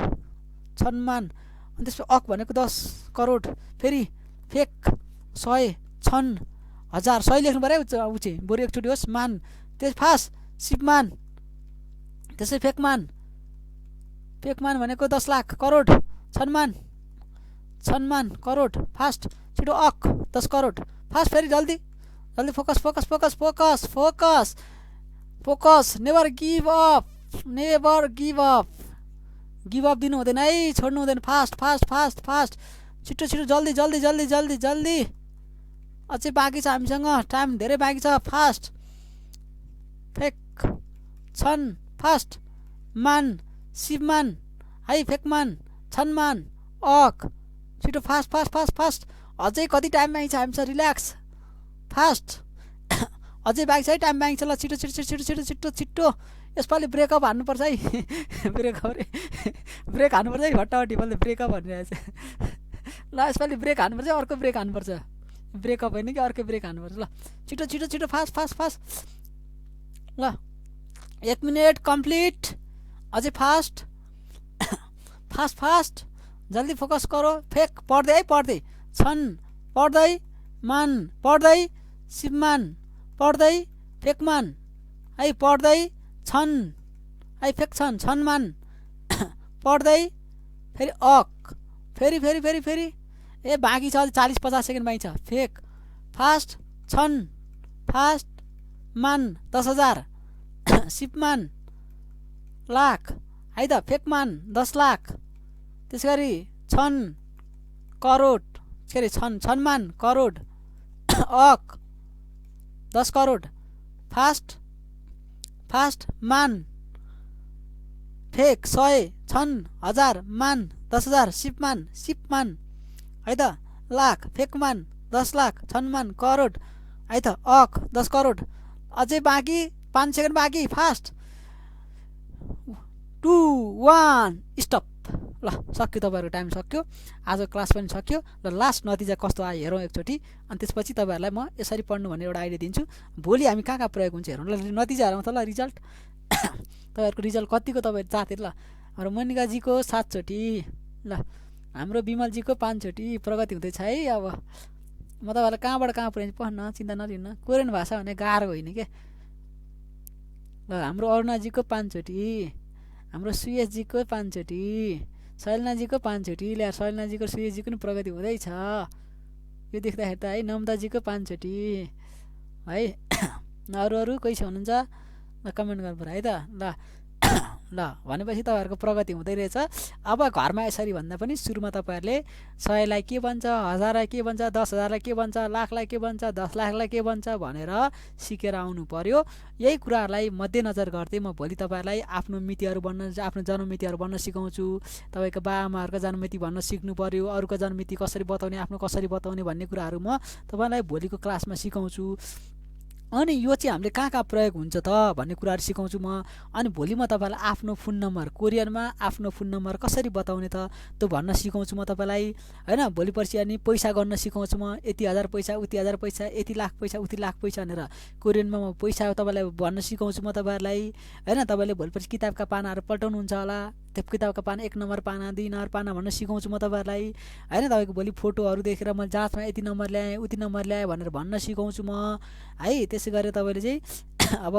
छन्मान। अनि त्यसपछि अक भनेको 10 करोड, फेरि फेक 100, छन् 1000, 100 लेख्नु पऱ्यो ऊ चाहिँ, बरु एकचोटि होस्। मान, त्यस फास्ट सिपमान, त्यसै फेकमान, फेकमान भनेको 10 लाख करोड, छन्मान, छन्मान करोड, फास्ट छिटो अक 10 करोड, फास्ट फेरि जल्दी जल्दी, focus focus focus focus focus focus, never give up, never give up, give up दिनु हुँदैन है, छोड्नु हुँदैन। फास्ट फास्ट फास्ट फास्ट, छिटो छिटो जल्दी जल्दी जल्दी जल्दी जल्दी, अझै बाँकी छ हामीसँग, टाइम धेरै बाँकी छ। फास्ट फेक, छन् फास्ट, मान शिवमान है, फेकमान, छन्मान, अक, छिटो फास्ट फास्ट फास्ट फास्ट। अझै कति टाइम बाँकी छ हामीसँग, रिल्याक्स, फास्ट अझै बाँकी छ है, टाइम बाँकी छ। ल छिटो छिटो छिटो छिटो छिटो छिटो, यसपालि ब्रेकअप हान्नुपर्छ है। ब्रेकअप रे, ब्रेक हान्नुपर्छ है, भट्टाभट्टी मैले ब्रेकअप भनिरहेको छ। ल यसपालि ब्रेक हान्नुपर्छ, अर्को ब्रेक हान्नुपर्छ, ब्रेकअप होइन कि अर्कै ब्रेक हान्नुपर्छ। ल छिटो छिटो छिटो फास्ट फास्ट फास्ट। ल 1 मिनट कम्प्लिट, अझै फास्ट फास्ट फास्ट, जल्दी फोकस गरो। फेक पढ्दै है, पढ्दै, छन् पढ्दै, मान पढ्दै, शिवमान पढ्दै, फेकमान है, पढ्दै, छन् है, फेक्छन्, छन्मान पढ्दै, फेरि अक, फेरि फेरि फेरि फेरि, ए बाँकी छ अझै 40-50 सेकेन्ड बाँकी छ। फेक फास्ट, छन् फास्ट, मान 10,000, शिवमान लाख है त, फेकमान 10 लाख, त्यसै गरी छन् करोड, के अरे छन्मान करोड, अक 10 करोड, फास्ट फास्ट, मान फेक 100, छन् 1000, मान 10,000, शिवमान शिवमान है त, लाख फेकमान 10 लाख, छन्मान करोड है त, अक 10 करोड। अझै बाँकी 5 सेकेन्ड बाँकी, फास्ट 2 1 स्टप। ल सक्यो, तपाईँहरूको टाइम सक्यो, आज क्लास पनि सक्यो। र लास्ट नतिजा कस्तो आयो हेरौँ एकचोटि, अनि त्यसपछि तपाईँहरूलाई म यसरी पढ्नु भन्ने एउटा आइडिया दिन्छु। भोलि हामी कहाँ कहाँ प्रयोग हुन्छ हेरौँ। ल नतिजा हेरौँ त, ल रिजल्ट तपाईँहरूको रिजल्ट कतिको तपाईँहरू जाँतिर। ल हाम्रो मनिकाजीको 7 चोटि, ल हाम्रो विमलजीको 5 चोटि प्रगति हुँदैछ है। अब म तपाईँहरूलाई कहाँबाट कहाँ पुऱ्याइन्छ पढ्न, चिन्ता नलिनु। कोरियन भाषा भने गाह्रो होइन के। ल हाम्रो अरुणाजीको 5 चोटि, हाम्रो सुयसजीको 5 चोटि, शैलनाजीको 5 चोटि, ल्याएर शैलनाजीको सुयसजीको पनि प्रगति हुँदैछ यो देख्दाखेरि त है। नम्दाजीको 5 चोटि है। अरू कोही छ हुनुहुन्छ ल कमेन्ट गर्नु पर्यो है त। ल भनेपछि तपाईँहरूको प्रगति हुँदै रहेछ। अब घरमा यसरी भन्दा पनि सुरुमा तपाईँहरूले 100लाई के भन्छ, 1000लाई के भन्छ, 10,000लाई के भन्छ, लाखलाई के भन्छ, 10 लाखलाई के भन्छ भनेर सिकेर आउनु पर्यो। यही कुराहरूलाई मध्यनजर गर्दै म भोलि तपाईँहरूलाई आफ्नो मितिहरू भन्न, आफ्नो जन्ममितिहरू भन्न सिकाउँछु। तपाईँको बाआमाहरूको जन्ममिति भन्न सिक्नु पर्यो, अरूको जन्ममिति कसरी बताउने, आफ्नो कसरी बताउने भन्ने कुराहरू म तपाईँलाई भोलिको क्लासमा सिकाउँछु। अनि यो चाहिँ हामीले कहाँ कहाँ प्रयोग हुन्छ त भन्ने कुराहरू सिकाउँछु म। अनि भोलि म तपाईँलाई आफ्नो फोन नम्बर, कोरियनमा आफ्नो फोन नम्बर कसरी बताउने त त्यो भन्न सिकाउँछु म तपाईँलाई होइन। भोलि पर्सि अनि पैसा गर्न सिकाउँछु म, यति 1000 पैसा, उति 1000 पैसा, यति लाख पैसा, उति लाख पैसा भनेर कोरियनमा म पैसा तपाईँलाई भन्न सिकाउँछु म तपाईँलाई होइन। तपाईँले भोलि पर्सि किताबका पानाहरू पल्टाउनुहुन्छ होला, त्यो किताबका पाना 1 नम्बर पाना, 2 नम्बर पाना भन्न सिकाउँछु म तपाईँलाई होइन। तपाईँको भोलि फोटोहरू देखेर म जाँचमा यति नम्बर ल्याएँ, उति नम्बर ल्याएँ भनेर भन्न सिकाउँछु म है। त्यसै गरेर तपाईँले चाहिँ अब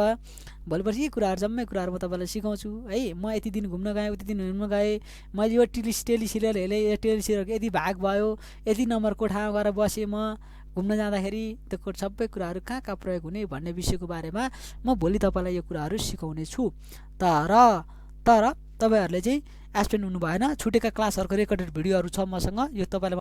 भोलि पर्सि यी कुराहरू जम्मै कुराहरू म तपाईँलाई सिकाउँछु है। म यति दिन घुम्न गएँ, उति दिन घुम्न गएँ, मैले यो टेलिसिरियल हेरेँ, यो टेलिसिरियलको यति भाग भयो, यति नम्बर कोठामा गएर बसेँ म घुम्न जाँदाखेरि, त्यो सबै कुराहरू कहाँ कहाँ प्रयोग हुने भन्ने विषयको बारेमा म भोलि तपाईँलाई यो कुराहरू सिकाउने छु। तर तर तपाईहरुले चाहिँ एब्सेन्ट हुनु भएन। छुटेका क्लासहरुको रेकर्डेड भिडियोहरु छ मसँग, यो तपाईलाई